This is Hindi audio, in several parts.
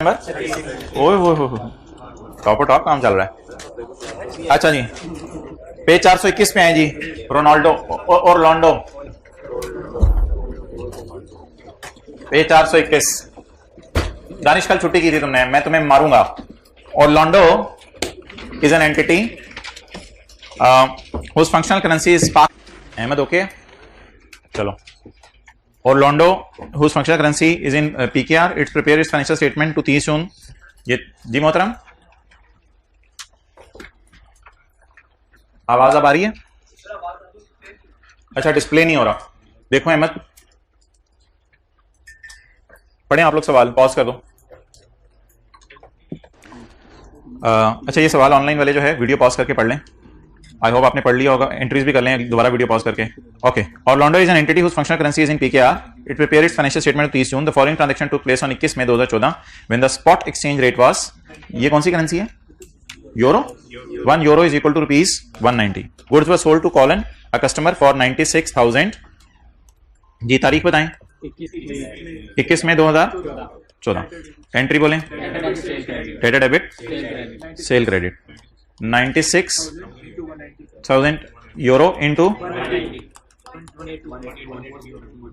ओए हो टॉप काम चल रहा है। अच्छा जी, पेज 421 पे है जी, रोनाल्डो और लॉन्डो, पेज 421। दानिश कल छुट्टी की थी तुमने, मैं तुम्हें मारूंगा। और Orlando is an entity whose functional currency is Pak. Ahmad okay, चलो। Orlando, whose functional currency is in PKR, it's prepared its financial statement to 30 जून। ये जी मोहतरम, आवाज अब आ रही है? अच्छा, डिस्प्ले नहीं हो रहा। देखो अहमद, पढ़ें आप लोग सवाल, पॉज कर दो। अच्छा, ये सवाल ऑनलाइन वाले जो है वीडियो पॉज करके पढ़ लें। आई होप आपने पढ़ लिया होगा, एंट्रीज भी कर लें दोबारा वीडियो पॉज करके। Okay. Orlando is an entity whose functional currency is in PKR, it prepare its financial statement 30 June. The following transaction took place on 21 May 2014 when the spot exchange rate was, ये कौन सी करेंसी है? Euro. 1 euro is equal to ₹190। Goods were sold to Colon a customer for 96,000। जी तारीख बताएं। 21 मई 2014। एंट्री बोलें। Data debit, sale credit. 96,000 euro into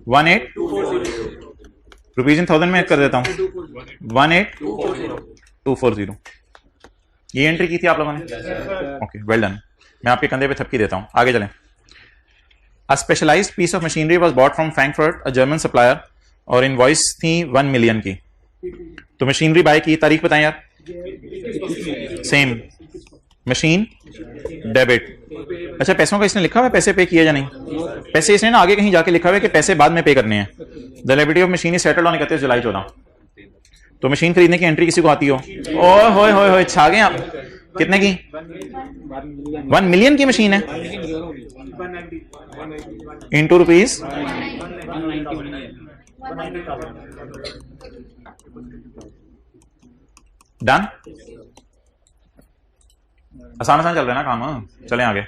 18 rupees in 1000 में कर देता हूं, 18240। ये एंट्री की थी आप लोगों ने? Okay, well done. मैं आपके कंधे पे थपकी देता हूं। आगे चलें। A specialized piece of machinery was bought from Frankfurt, a German supplier, और इनवॉइस थी 1 मिलियन की। तो मशीनरी बाय की तारीख बताएं यार। Same machine debit. अच्छा, पैसों का इसने लिखा हुआ है पैसे पे किए या नहीं? पैसे इसने ना आगे कहीं जाके लिखा हुआ है कि पैसे बाद में पे करने हैं। The liability of machine is settled on 31 जुलाई 14। तो मशीन खरीदने की एंट्री किसी को आती हो? ओए होए होए होए, छा गए आप। कितने की? 1 मिलियन की मशीन है, इंटू रुपीज। डन। आसान आसान चल रहा है ना काम। चलें आगे।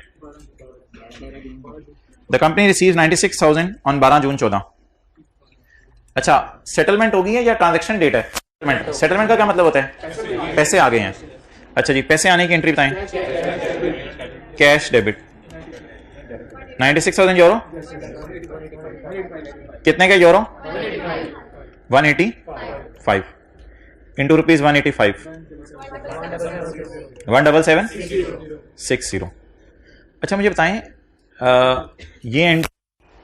द कंपनी रिसीव 96,000 ऑन 12 जून 14। अच्छा, सेटलमेंट होगी है या ट्रांजैक्शन डेट है? सेटलमेंट का क्या मतलब होता है? पैसे आ गए हैं। अच्छा जी, पैसे आने की एंट्री बताएं। Cash debit. 96,000 यूरो, कितने का यूरो? 185 into rupees 185, 17760। अच्छा, मुझे बताएं, ये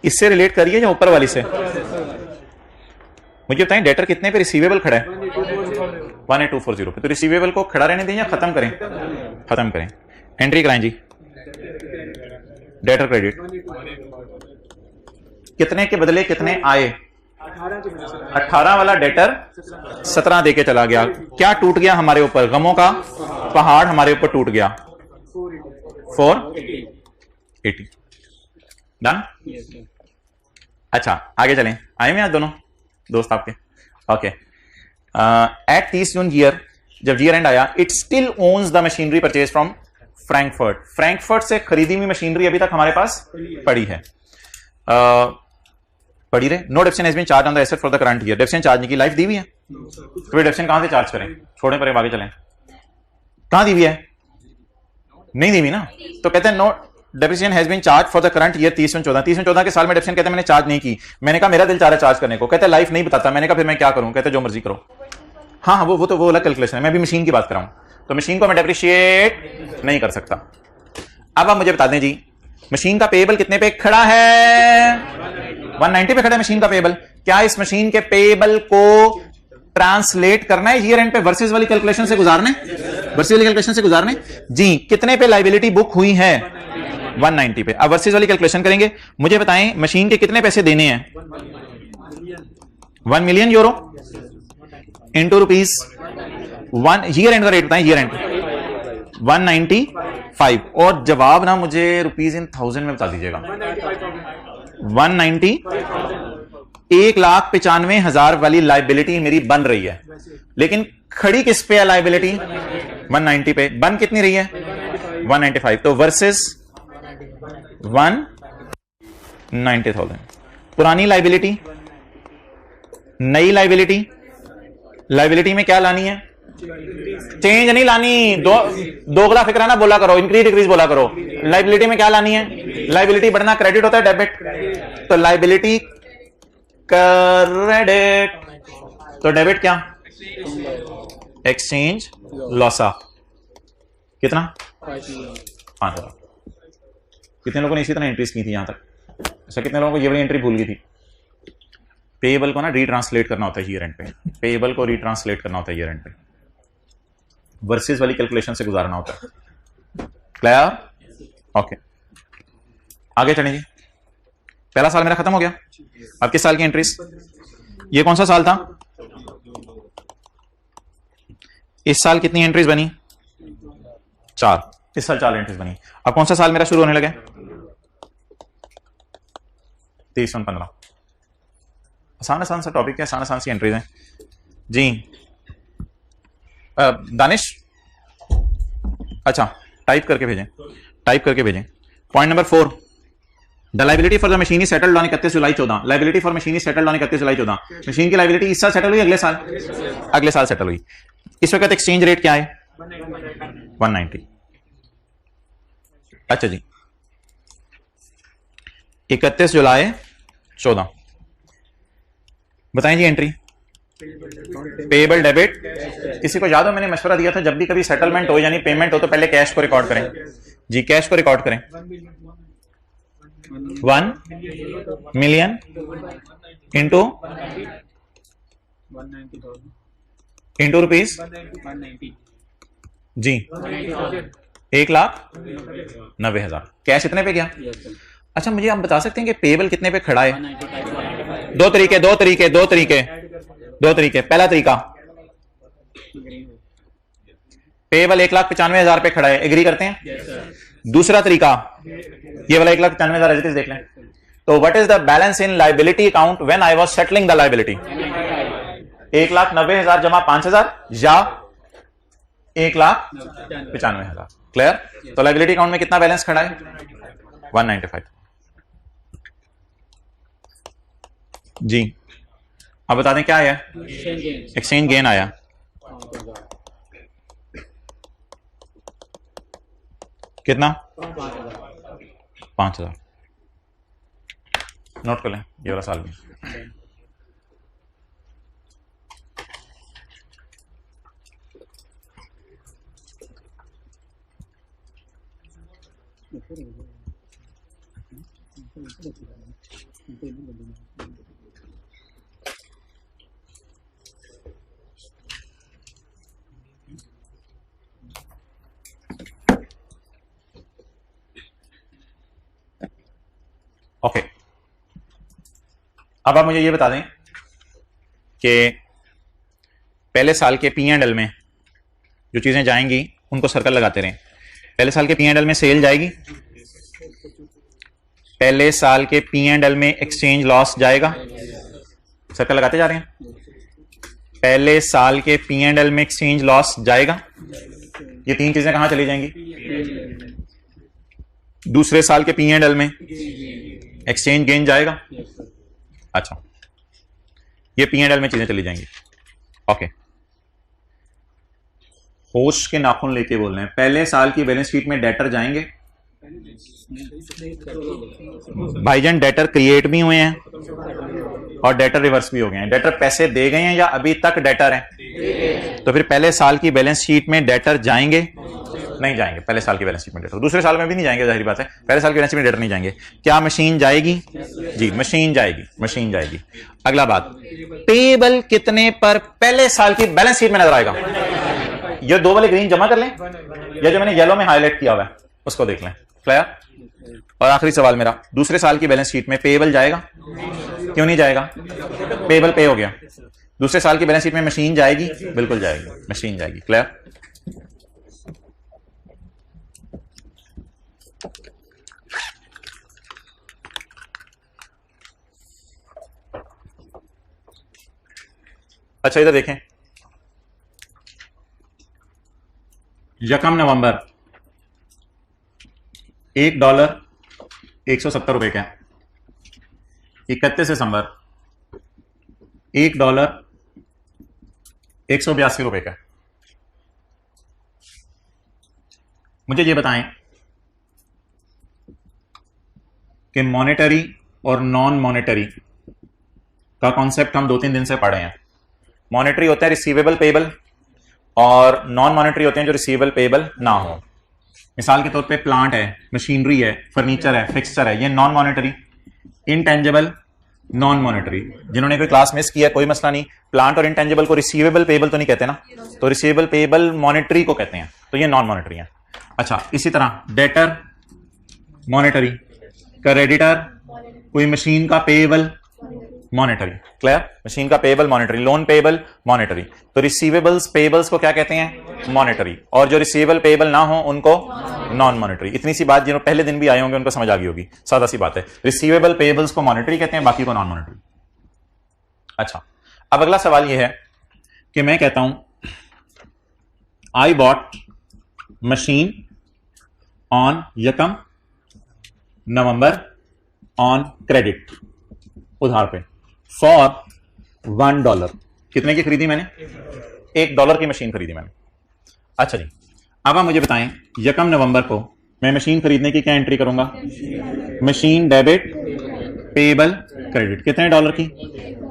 इससे रिलेट करिए या ऊपर वाली से? मुझे बताएं, डेटर कितने पे रिसीवेबल खड़ा है? 18240 पे। तो रिसीवेबल को खड़ा रहने दें या खत्म करें? खत्म करें। एंट्री कराएं जी। Debtor credit. कितने के बदले कितने आए? 18 वाला डेटर 17 देके चला गया। क्या टूट गया हमारे ऊपर? गमों का पहाड़ हमारे ऊपर टूट गया। 480। डन। अच्छा, आगे चलें। आए में आज दोनों दोस्त आपके? ओके। एट 30 जून ईयर, जब ईयर एंड आया, it still owns the machinery purchase from Frankfurt. Frankfurt से खरीदी हुई मशीनरी अभी तक हमारे पास पड़ी है। पड़ी रहे। No depreciation has been charge on the asset for the current year. Depreciation charge की लाइफ दी हुई है, तो फिर डेप्शन कहां से चार्ज करें? छोड़े परे, आगे चलें। कहां दी हुई है? नहीं दी हुई ना। तो कहते हैं no depreciation has been charge for the current year 30/14 के साल में डेप्शन। कहते हैं मैंने चार्ज नहीं की। मैंने कहा मेरा दिल चाह रहा है चार्ज करने को। कहते हैं लाइफ नहीं बताता। मैंने कहा फिर मैं क्या करूं? कहते जो मर्जी करो। हाँ, वो तो वो अलग कैलकुलेशन है। मैं भी मशीन की बात कर रहा हूं, तो मशीन को मैं डेप्रिशिएट नहीं कर सकता। अब आप मुझे बता दें जी, मशीन का पेएबल कितने पे खड़ा है? 190 पे खड़ा है मशीन का पेएबल। क्या इस मशीन के पेएबल को ट्रांसलेट करना है ईयर एंड पे वर्सेस वाली कैलकुलेशन से गुजारने? वर्सेस वाली कैलकुलेशन से गुजारने जी। कितने पे लायबिलिटी बुक हुई है? 190 पे। अब वर्सेस वाली कैलकुलेशन करेंगे। मुझे बताएं, मशीन के कितने पैसे देने हैं? 1 million euro into rupees 1। Year and का रेट बताएं। Year and 195। और जवाब ना मुझे रुपीज इन 1000 में बता दीजिएगा। 190, 1,95,000 वाली लाइबिलिटी मेरी बन रही है, लेकिन खड़ी किस पे है लाइबिलिटी? 190 पे। बन कितनी रही है? 195। तो वर्सेस 190,000। पुरानी लाइबिलिटी, नई लाइबिलिटी लाइबिलिटी में क्या लानी है? चेंज नहीं लानी, दोगला फिक्र ना बोला करो, इंक्रीज डिक्रीज बोला करो। लाइबिलिटी में क्या लानी है? लाइबिलिटी बढ़ना क्रेडिट होता है डेबिट, तो लाइबिलिटी क्रेडिट, तो डेबिट क्या? एक्सचेंज लॉसा। कितना? 5,000। कितने लोगों ने इसी तरह एंट्रीज की थी यहां तक? अच्छा, कितने लोगों को ये वाली एंट्री भूल गई थी? पेएबल को ना रीट्रांसलेट करना होता है ईयर एंड पे, पेएबल को रीट्रांसलेट करना होता है ईयर एंड पे, वर्सेस वाली कैलकुलेशन से गुजारना होता है। क्लियर? ओके, आगे चलें जी। पहला साल मेरा खत्म हो गया, अब किस साल की एंट्रीज? ये कौन सा साल था? इस साल कितनी एंट्रीज बनी? 4। इस साल 4 एंट्रीज बनी। अब कौन सा साल मेरा शुरू होने लगा? 23-15। आसान आसान सा टॉपिक है, आसान आसान सी एंट्रीज हैं जी। दानिश, अच्छा टाइप करके भेजें, टाइप करके भेजें। Point number 4, the liability for the machine is settled on 31 July 14। Liability for machine is settled on 31 July 14। Machine की लाइबिलिटी इस साल सेटल हुई, अगले साल? अगले साल सेटल हुई। इस वक्त एक्सचेंज रेट क्या है? 190। अच्छा जी, 31 जुलाई 14, बताएं जी एंट्री। पेएबल डेबिट, किसी को याद हो मैंने मशवरा दिया था जब भी कभी सेटलमेंट हो यानी पेमेंट हो तो पहले कैश को रिकॉर्ड करें जी, कैश को रिकॉर्ड करें। 1 मिलियन इंटू रुपीज जी, 1,90,000। कैश इतने पे गया। अच्छा, मुझे आप बता सकते हैं कि पेएबल कितने पे खड़ा है? दो तरीके। पहला तरीका, पेएबल 1,95,000 पे खड़ा है, एग्री करते हैं? दूसरा तरीका, ये वाला 1,95,000 एज इट इज देख लें। तो what is the balance in liability account when I was settling the liability? 1,90,000 जमा 5,000 या 1,95,000। क्लियर? तो लाइबिलिटी अकाउंट में कितना बैलेंस खड़ा है? 195 जी। अब बता दें क्या आया? एक्सचेंज गेन आया। कितना? 5,000। नोट कर लें ये वाला साल भी। ओके, अब आप मुझे ये बता दें कि पहले साल के P&L में जो चीजें जाएंगी उनको सर्कल लगाते रहें। पहले साल के P&L में सेल जाएगी, पहले साल के P&L में एक्सचेंज लॉस जाएगा, सर्कल लगाते जा रहे हैं। पहले साल के P&L में एक्सचेंज लॉस जाएगा, ये 3 चीजें कहां चली जाएंगी? दूसरे साल के P&L में एक्सचेंज गेन जाएगा। अच्छा, ये P&L में चीजें चली जाएंगी। ओके, होश के नाखून लेके बोल रहे हैं। पहले साल की बैलेंस शीट में डेटर जाएंगे भाईजान, डेटर क्रिएट भी हुए हैं और डेटर रिवर्स भी हो गए हैं। डेटर पैसे दे गए हैं या अभी तक डेटर हैं? तो फिर पहले साल की बैलेंस शीट में डेटर जाएंगे? नहीं जाएंगे। पहले साल की बैलेंस शीट में डेटर, दूसरे साल में भी नहीं जाएंगे, जाहिर बात है। पहले साल की बैलेंस शीट में डेटर नहीं जाएंगे। क्या मशीन जाएगी? जी, मशीन जाएगी, मशीन जाएगी। अगला बात, पेएबल कितने पर पहले साल की बैलेंस शीट में नजर आएगा? ये 2 वाले ग्रीन जमा कर लें, या जो मैंने येलो में हाईलाइट किया हुआ है उसको देख लें। क्लियर? और आखिरी सवाल मेरा, दूसरे साल की बैलेंस शीट में पेएबल जाएगा? क्यों नहीं जाएगा? पेएबल पे हो गया। दूसरे साल की बैलेंस शीट में मशीन जाएगी? बिल्कुल जाएगी, मशीन जाएगी। क्लियर? अच्छा, इधर देखें, 1 नवंबर $1 170 का। 31 दिसंबर $1 182 रुपए का। मुझे ये बताएं कि मॉनेटरी और नॉन मॉनेटरी का कॉन्सेप्ट हम 2-3 दिन से पढ़े हैं। मॉनेटरी होता है रिसीवेबल पेबल और नॉन मॉनेटरी होते हैं जो रिसीवेबल पेबल ना हो। मिसाल के तौर पे प्लांट है, मशीनरी है, फर्नीचर है, फिक्सचर है, ये non monetary. Intangible non monetary, जिन्होंने कोई क्लास मिस किया कोई मसला नहीं, प्लांट और इंटेंजिबल को रिसीवेबल पेबल तो नहीं कहते ना, तो रिसीवेबल पेबल मॉनेटरी को कहते हैं, तो ये नॉन मॉनेटरी है। अच्छा, इसी तरह डेटर मॉनेटरी, क्रेडिटर, कोई मशीन का पेबल मॉनेटरी। क्लियर? मशीन का payable monetary, loan payable monetary. तो रिसीवेबल्स पेबल्स को क्या कहते हैं? मॉनेटरी। और जो रिसीवेबल पेबल ना हो उनको नॉन मॉनेटरी। इतनी सी बात जिन्होंने पहले दिन भी आए होंगे उनको समझ आ गई होगी, सादा सी बात है। रिसीवेबल पेबल्स को मॉनेटरी कहते हैं, बाकी को नॉन मॉनेटरी। अच्छा, अब अगला सवाल यह है कि मैं कहता हूं I bought machine on 1 November on credit, उधार पे, फॉर $1। कितने की खरीदी मैंने? $1 की मशीन खरीदी मैंने। अच्छा जी, अब आप मुझे बताएं 1 नवंबर को मैं मशीन खरीदने की क्या एंट्री करूंगा? Machine debit payable credit. कितने डॉलर की?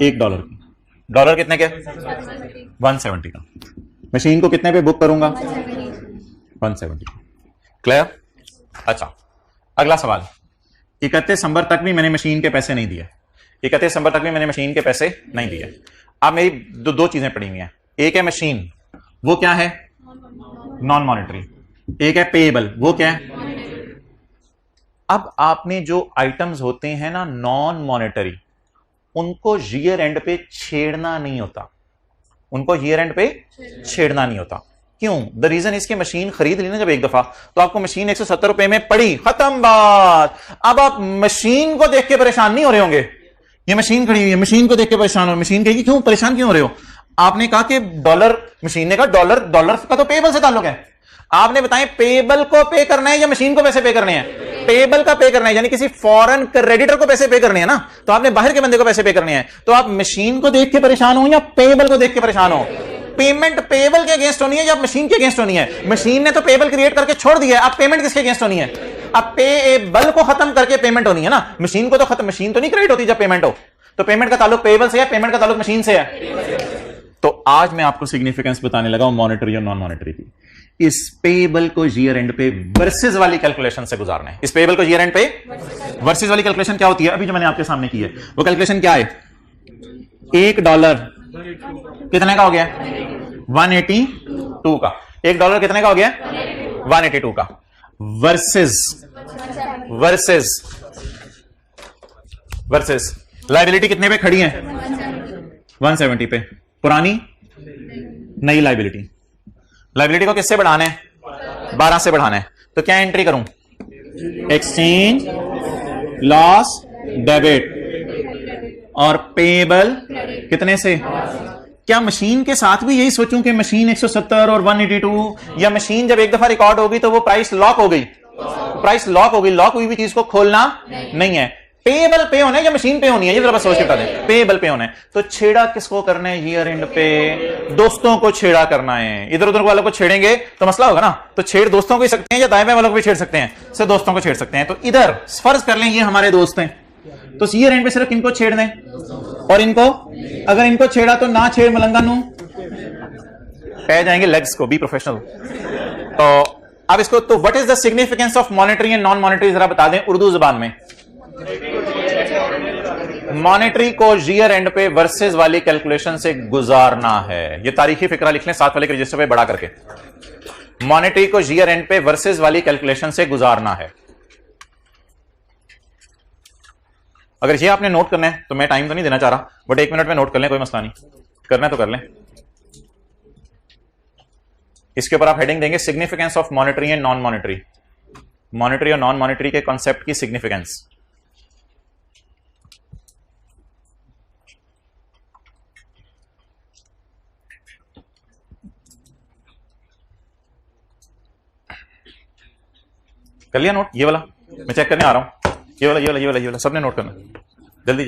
$1 की। डॉलर कितने के? 170 का। मशीन को कितने पे बुक करूंगा? 170। क्लियर? अच्छा, अगला सवाल, 31 दिसंबर तक भी मैंने मशीन के पैसे नहीं दिए। 31 दिसंबर तक भी मैंने मशीन के पैसे नहीं दिए। अब मेरी दो चीजें पड़ी हुई हैं। एक है मशीन, वो क्या है? Non monetary. एक है पेबल, वो क्या है? अब आपने जो आइटम्स होते हैं ना नॉन मॉनेटरी, उनको ईयर एंड पे छेड़ना नहीं होता। उनको ईयर एंड पे छेड़ना नहीं होता। क्यों? द रीजन इसकी मशीन खरीद ली ना जब एक दफा, तो आपको मशीन 170 रुपए में पड़ी, खत्म बात। अब आप मशीन को देख के परेशान नहीं हो रहे होंगे। ये मशीन खड़ी हुई है, मशीन को देख के परेशान हो। मशीन कहेगी क्यों परेशान क्यों हो रहे हो? आपने कहा कि डॉलर, मशीन ने कहा डॉलर का तो पेबल से ताल्लुक है। आपने बताएं पेबल को पे करना है या मशीन को पैसे पे करने हैं? पेबल का पे करना है, यानी किसी फॉरेन क्रेडिटर को पैसे पे करने हैं ना, तो आपने बाहर के बंदे को पैसे पे करने हैं। तो आप मशीन को देख के परेशान हो या पेबल को देख के परेशान हो? पेमेंट पेबल के अगेंस्ट होनी है या मशीन के अगेंस्ट होनी है? मशीन ने तो पेबल क्रिएट करके छोड़ दिया है, अब पेमेंट किसके अगेंस्ट होनी है? अब पेबल को खत्म करके पेमेंट होनी है ना। मशीन को तो खत्म, मशीन तो नहीं क्रिएट होती जब पेमेंट हो। तो पेमेंट का ताल्लुक पेबल से है, पेमेंट का ताल्लुक मशीन से है। तो आज मैं आपको सिग्निफिकेंस बताने लगा हूं मॉनेटरी और नॉन मॉनेटरी की। इस पेबल को ईयर एंड पे वर्सेस वाली कैलकुलेशन से गुजारना है। इस पेबल को ईयर एंड पे वर्सेस वाली कैलकुलेशन क्या होती है? अभी जो मैंने आपके सामने की है वो कैलकुलेशन क्या है? $1 कितने का हो गया? 182 का। $1 कितने का हो गया? 182 का। वर्सेस लाइबिलिटी कितने पे खड़ी है? 170 पे। पुरानी नई लाइबिलिटी को किससे बढ़ाना है? 12 से बढ़ाना है। तो क्या एंट्री करूं? एक्सचेंज लॉस डेबिट और पेबल कितने से? क्या मशीन के साथ भी यही सोचूं कि मशीन 170 और 182, या मशीन जब एक दफा रिकॉर्ड होगी तो वो प्राइस लॉक हो गई? प्राइस लॉक हो गई। लॉक हुई भी चीज को खोलना नहीं है। पेबल पे होना है या मशीन पे होनी है? ये जरा बस सोच के बता दें। पेबल पे होना है। तो छेड़ा किसको करना है ईयर एंड पे? दोस्तों को छेड़ा करना है। इधर उधर वालों को छेड़ेंगे तो मसला होगा ना। तो छेड़ दोस्तों को ही सकते हैं या दाएं बाएं वालों को भी छेड़ सकते हैं? सिर्फ दोस्तों को छेड़ सकते हैं। तो इधर फर्ज कर लें ये हमारे दोस्त हैं, तो ईयर एंड पे सिर्फ इनको छेड़ दें, और इनको अगर इनको छेड़ा तो ना छेड़ मलंगा नू पै जाएंगे लेग्स को। Be professional. तो अब इसको, तो what is the significance of monetary and non monetary जरा बता दें उर्दू जुबान में। मॉनेटरी को ईयर एंड पे वर्सेस वाली कैलकुलेशन से गुजारना है। ये तारीखी फिक्रा लिख लें साथ वाले के रजिस्टर पे बड़ा करके। मॉनेटरी को ईयर एंड पे वर्सेस वाली कैलकुलेशन से गुजारना है। अगर ये आपने नोट करना है तो मैं टाइम तो नहीं देना चाह रहा, बट 1 मिनट में नोट कर लें, कोई मसला नहीं। करना है तो कर लें। इसके ऊपर आप हेडिंग देंगे significance of monetary and non monetary. Monetary और नॉन मॉनेटरी के कॉन्सेप्ट की सिग्निफिकेंस। कर लिया नोट? ये वाला मैं चेक करने आ रहा हूं। ये वाला सबने नोट करना। जल्दी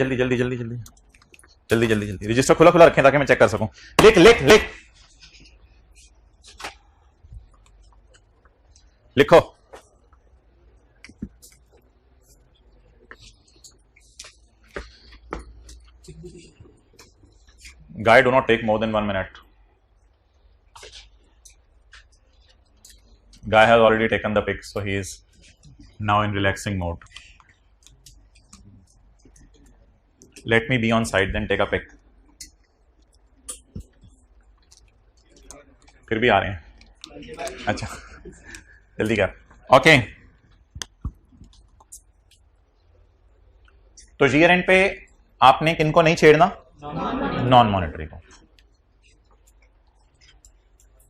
रजिस्टर खुला रखें ताकि मैं चेक कर सकूं। लिख लिखो। Guy, do not take more than 1 minute. Guy has already taken the pic, so he is now in relaxing mode. Let me be on site, then take a pic. फिर भी आ रहे हैं, अच्छा जल्दी कर। ओके, तो ईयर एंड पे आपने किनको नहीं छेड़ना? नॉन मॉनिटरी को।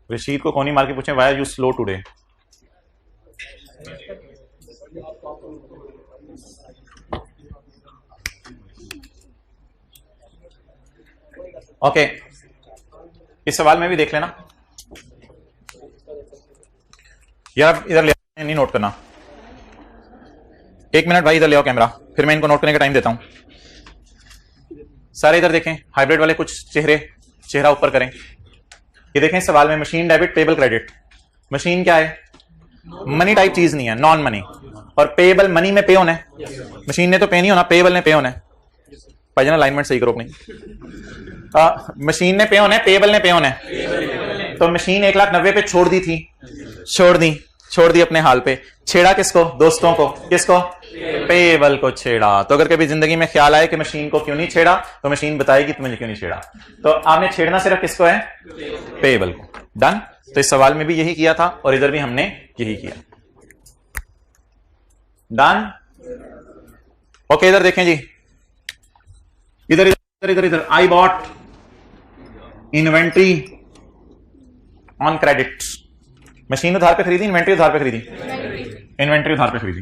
रशीद को कौन ही मार के पूछे why are you slow today? Okay, इस सवाल में भी देख लेना यार, इधर ले नहीं नोट करना। 1 मिनट भाई, इधर ले आओ कैमरा, फिर मैं इनको नोट करने का टाइम देता हूं। सारे इधर देखें, हाइब्रिड वाले कुछ चेहरा ऊपर करें। ये देखें सवाल में machine debit payable credit. Machine क्या है? मनी टाइप चीज नहीं है, नॉन मनी। और पेबल मनी में पे होना है, मशीन ने तो पे नहीं होना, पेबल ने पे होना है। भाई ना अलाइनमेंट सही करो अपनी। मशीन ने पे होना है, पेबल ने पे होना है। तो मशीन 1,90,000 पे छोड़ दी थी, छोड़ दी अपने हाल पे। छेड़ा किसको? दोस्तों को। किसको? पेबल को छेड़ा। तो अगर कभी जिंदगी में ख्याल आए कि मशीन को क्यों नहीं छेड़ा, तो मशीन बताएगी तुमने क्यों नहीं छेड़ा। तो आपने छेड़ना सिर्फ किसको है? पेबल को। डन। तो इस सवाल में भी यही किया था और इधर भी हमने यही किया। डन। ओके, इधर देखें जी, इधर I bought inventory on credit. Machine उधार पे खरीदी, इन्वेंट्री उधार पे खरीदी? इन्वेंट्री उधार पे खरीदी।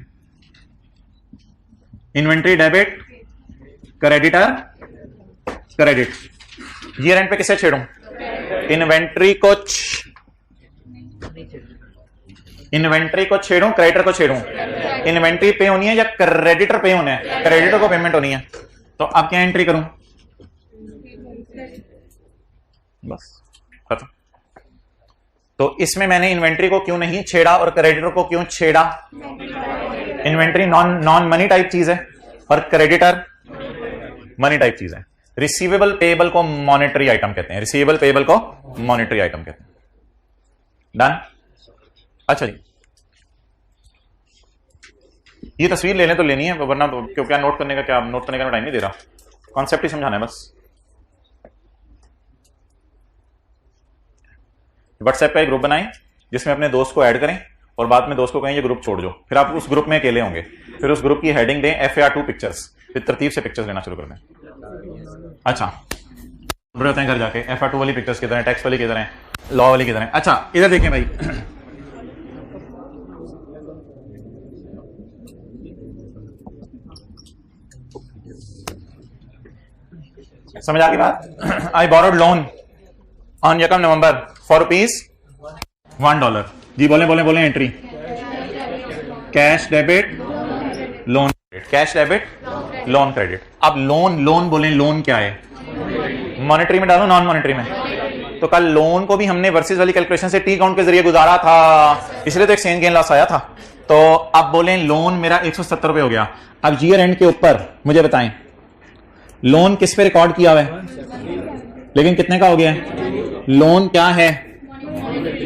Inventory debit, creditor credit. Year and पे किसे छेड़ूं? इन्वेंट्री को छेड़ूं, क्रेडिटर को छेड़ूं? इन्वेंट्री पे होनी है या क्रेडिटर पे होना है? क्रेडिटर को पेमेंट होनी है। तो अब क्या एंट्री करूं? बस खत्म। तो इसमें मैंने इन्वेंट्री को क्यों नहीं छेड़ा और क्रेडिटर को क्यों छेड़ा? इन्वेंट्री नॉन मनी टाइप चीज है और क्रेडिटर मनी टाइप चीज है। रिसीवेबल पेएबल को मॉनेटरी आइटम कहते हैं, रिसीवेबल पेएबल को मॉनेटरी आइटम कहते हैं। डन। अच्छा जी, ये तस्वीर लेने तो लेनी है, वरना क्यों क्या नोट करने का टाइम नहीं दे रहा, कॉन्सेप्ट ही समझाना है बस। व्हाट्सएप का एक ग्रुप बनाएं जिसमें अपने दोस्त को ऐड करें और बाद में दोस्त को कहें ये ग्रुप छोड़ दो। फिर आप उस ग्रुप में अकेले होंगे। फिर उस ग्रुप की हेडिंग दें FAR2 पिक्चर्स। फिर तरतीब से पिक्चर्स लेना शुरू कर दें। अच्छा, बड़े होते हैं घर जाके FAR2 वाली पिक्चर्स किधर है, टैक्स वाली किधर है, लॉ वाली किधर है। अच्छा, इधर देखें भाई, समझ आ गई बात? आई बोरोड लोन ऑन यकम नवंबर फॉर ₹1। जी बोले entry. Cash debit loan credit, cash debit loan credit. अब लोन बोले, लोन क्या है? मॉनेटरी में डालो, नॉन मॉनेटरी में? तो कल लोन को भी हमने वर्सेस वाली कैलकुलेशन से टी काउंट के जरिए गुजारा था, इसलिए तो एक्सचेंज गेन लॉस आया था। तो अब बोले लोन मेरा 170 रुपए हो गया। अब ईयर एंड के ऊपर मुझे बताएं लोन किस पे रिकॉर्ड किया हुआ है, लेकिन कितने का हो गया है? लोन क्या है?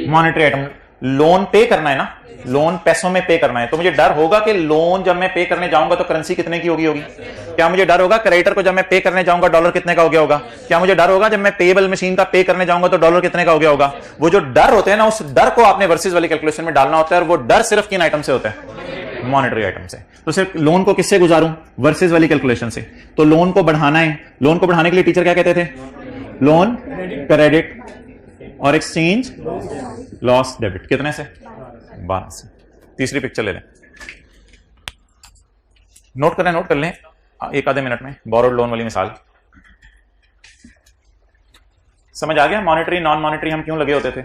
Monetary item. लोन पे करना है ना, लोन पैसों में पे करना है। तो मुझे डर होगा कि लोन जब मैं पे करने जाऊंगा तो करेंसी कितने की होगी? क्या मुझे डर होगा क्रेडिटर को जब मैं पे करने जाऊंगा डॉलर कितने का हो गया होगा? क्या मुझे डर होगा जब मैं पेएबल मशीन का पे करने जाऊंगा तो डॉलर कितने का हो गया होगा? वो जो डर होते हैं ना, उस डर को आपने वर्सेस वाली कैलकुलेशन में डालना होता है। और वो डर सिर्फ किन आइटम से होता है? मॉनेटरी आइटम से। तो सिर्फ लोन को किससे गुजारूं? वर्सेस वाली कैलकुलेशन से। तो लोन को बढ़ाना है, लोन को बढ़ाने के लिए टीचर क्या कहते थे? लोन क्रेडिट और एक्सचेंज लॉस डेबिट। कितने से? 12 से। तीसरी पिक्चर ले लें, नोट कर लें एक आधे मिनट में। बोरोड लोन वाली मिसाल समझ आ गया? मॉनेटरी नॉन मॉनेटरी हम क्यों लगे होते थे?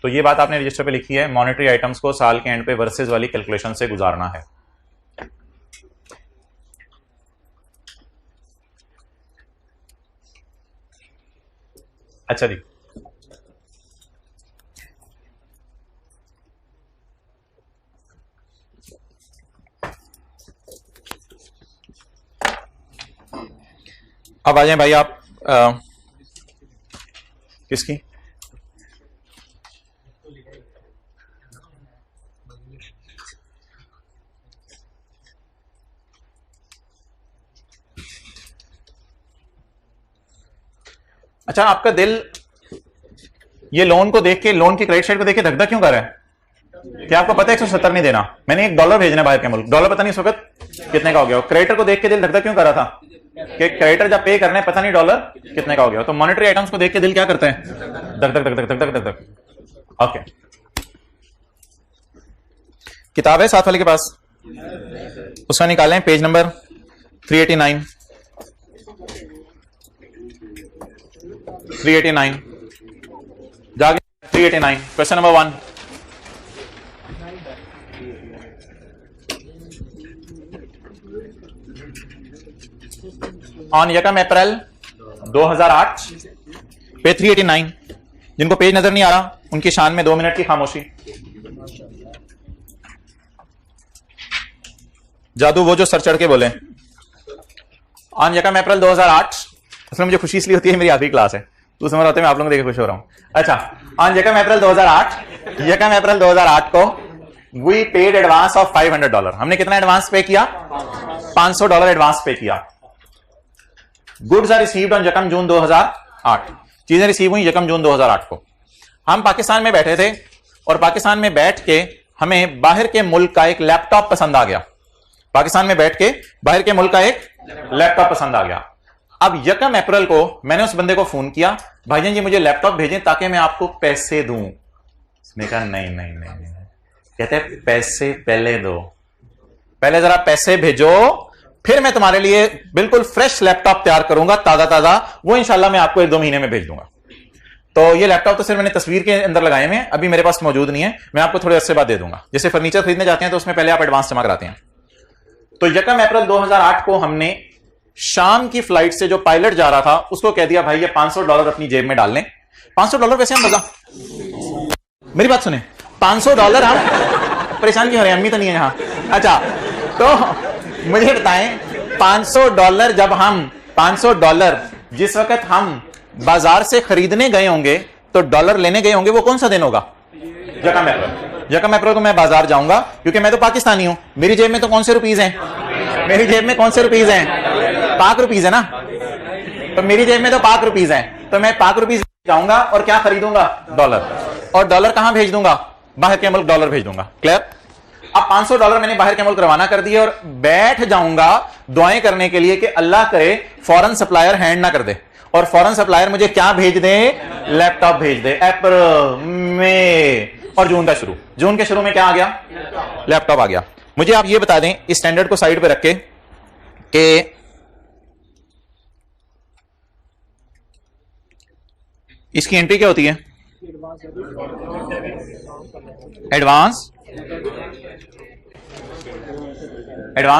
तो ये बात आपने रजिस्टर पे लिखी है, मॉनेटरी आइटम्स को साल के एंड पे वर्सेस वाली कैलकुलेशन से गुजारना है। अच्छा जी, अब आ जाए भाई आप किसकी? अच्छा, आपका दिल ये लोन को देख के, लोन की क्रेडिट साइड को देख के धक धक क्यों कर रहा है? क्या आपको पता है 170 नहीं देना, मैंने $1 भेजना बाहर के मुल्क, डॉलर पता नहीं इस वक्त कितने का हो गया? क्रेडिटर को देख के दिल धक धक क्यों कर रहा था कि क्रेडिटर जब पे करना है पता नहीं डॉलर कितने का हो गया? तो मॉनेटरी आइटम्स को देख के दिल क्या करता है? धक धक धक धक धक धक धक। ओके, किताब है साथ वाले के पास, उसका निकालें पेज नंबर 389 जाके 389 क्वेश्चन नंबर 1। ऑन यकम अप्रैल 2008 पे 389, जिनको पेज नजर नहीं आ रहा उनकी शान में 2 मिनट की खामोशी। जादू वो जो सर चढ़ के बोले। ऑन यकम अप्रैल 2008, असल में मुझे खुशी इसलिए होती है मेरी आखिरी क्लास है, तो समझ होते मैं आप लोगों को देख खुश हो रहा हूं। अच्छा, ऑन यकम अप्रैल 2008 को वी पेड एडवांस ऑफ $500। हमने कितना एडवांस पे किया? $500 एडवांस पे किया। गुड्स आर रिसीव्ड ऑन यकम जून 2008, चीजें रिसीव हुई यकम जून 2008 को। हम पाकिस्तान में बैठे थे और पाकिस्तान में बैठ के हमें बाहर के मुल्क का एक लैपटॉप पसंद आ गया। पाकिस्तान में बैठ के बाहर के मुल्क का एक लैपटॉप पसंद आ गया। अब यकम अप्रैल को मैंने उस बंदे को फोन किया, भाईजान जी मुझे लैपटॉप भेजें ताकि मैं आपको पैसे दूं। उसने कहा नहीं नहीं नहीं, नहीं। कहते पैसे पहले दो, पहले जरा पैसे भेजो, फिर मैं तुम्हारे लिए बिल्कुल फ्रेश लैपटॉप तैयार करूंगा, ताजा ताजा, वो इंशाल्लाह मैं आपको 1-2 महीने में भेज दूंगा। तो ये लैपटॉप तो सिर्फ मैंने तस्वीर के अंदर लगाए हुए हैं, अभी मेरे पास मौजूद नहीं है, मैं आपको थोड़े अर्से बाद दे दूंगा। जैसे फर्नीचर खरीदने जाते हैं तो उसमें पहले आप एडवांस जमा कराते हैं। तो यकम अप्रैल 2008 को हमने शाम की फ्लाइट से जो पायलट जा रहा था उसको कह दिया भाई ये $500 अपनी जेब में डाल लें। $500 वैसे हम बता, मेरी बात सुने, $500 हम परेशान क्यों हो रहे हैं? अम्मी तो नहीं है यहां। अच्छा, तो मुझे बताएं $500 जब हम $500 जिस वक्त हम बाजार से खरीदने गए होंगे तो डॉलर लेने गए होंगे, वो कौन सा दिन होगा? यकम अप्रैल। यकम अप्रैल को मैं बाजार जाऊंगा क्योंकि मैं तो पाकिस्तानी हूं, मेरी जेब में तो कौन से रुपीज हैं? मेरी जेब में कौन से रुपीज हैं? पाक रुपीज है ना, तो मेरी जेब में तो पाक रुपीज हैं, तो मैं पाक रुपीज जाऊंगा और क्या खरीदूंगा? डॉलर। और डॉलर कहां भेज दूंगा? बाहर के मुल्क डॉलर भेज दूंगा। क्लियर? अब $500 मैंने बाहर के मुल्क रवाना कर दिए और बैठ जाऊंगा दुआएं करने के लिए कि अल्लाह करे फॉरेन सप्लायर हैंड ना कर दे, और फॉरेन सप्लायर मुझे क्या भेज दे? लैपटॉप भेज दे। अप्रैल, मई और जून का शुरू, जून के शुरू में क्या आ गया? लैपटॉप आ गया। मुझे आप ये बता दें इस स्टैंडर्ड को साइड पे रख के कि इसकी एंट्री क्या होती है? Advance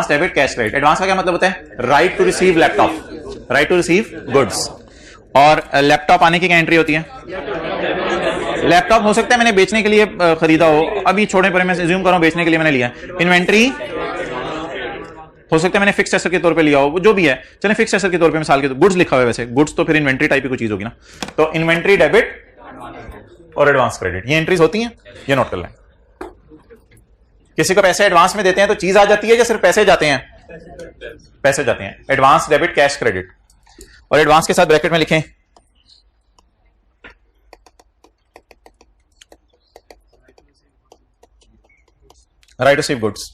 debit cash credit. Advance का क्या मतलब होता है? Right to receive laptop, right to receive goods. और लैपटॉप आने की क्या एंट्री होती है? लैपटॉप हो सकता है मैंने बेचने के लिए खरीदा हो, अभी छोड़े पर मैं अज्यूम कर रहा हूं बेचने के लिए मैंने लिया। इन्वेंट्री हो सकता है मैंने फिक्स एसेट के तौर पे लिया हो, जो भी है चले फिक्स एसेट के तौर पे मिसाल के गुड्स लिखा हुआ है, वैसे गुड्स तो फिर इन्वेंट्री टाइप की कोई चीज होगी ना। तो इन्वेंट्री डेबिट और एडवांस क्रेडिट, ये एंट्रीज होती हैं, ये नोट कर लें। किसी को पैसे एडवांस में देते हैं तो चीज आ जाती है या सिर्फ पैसे जाते हैं? पैसे जाते हैं। एडवांस डेबिट कैश क्रेडिट, और एडवांस के साथ ब्रैकेट में लिखें राइट टू रिसीव गुड्स।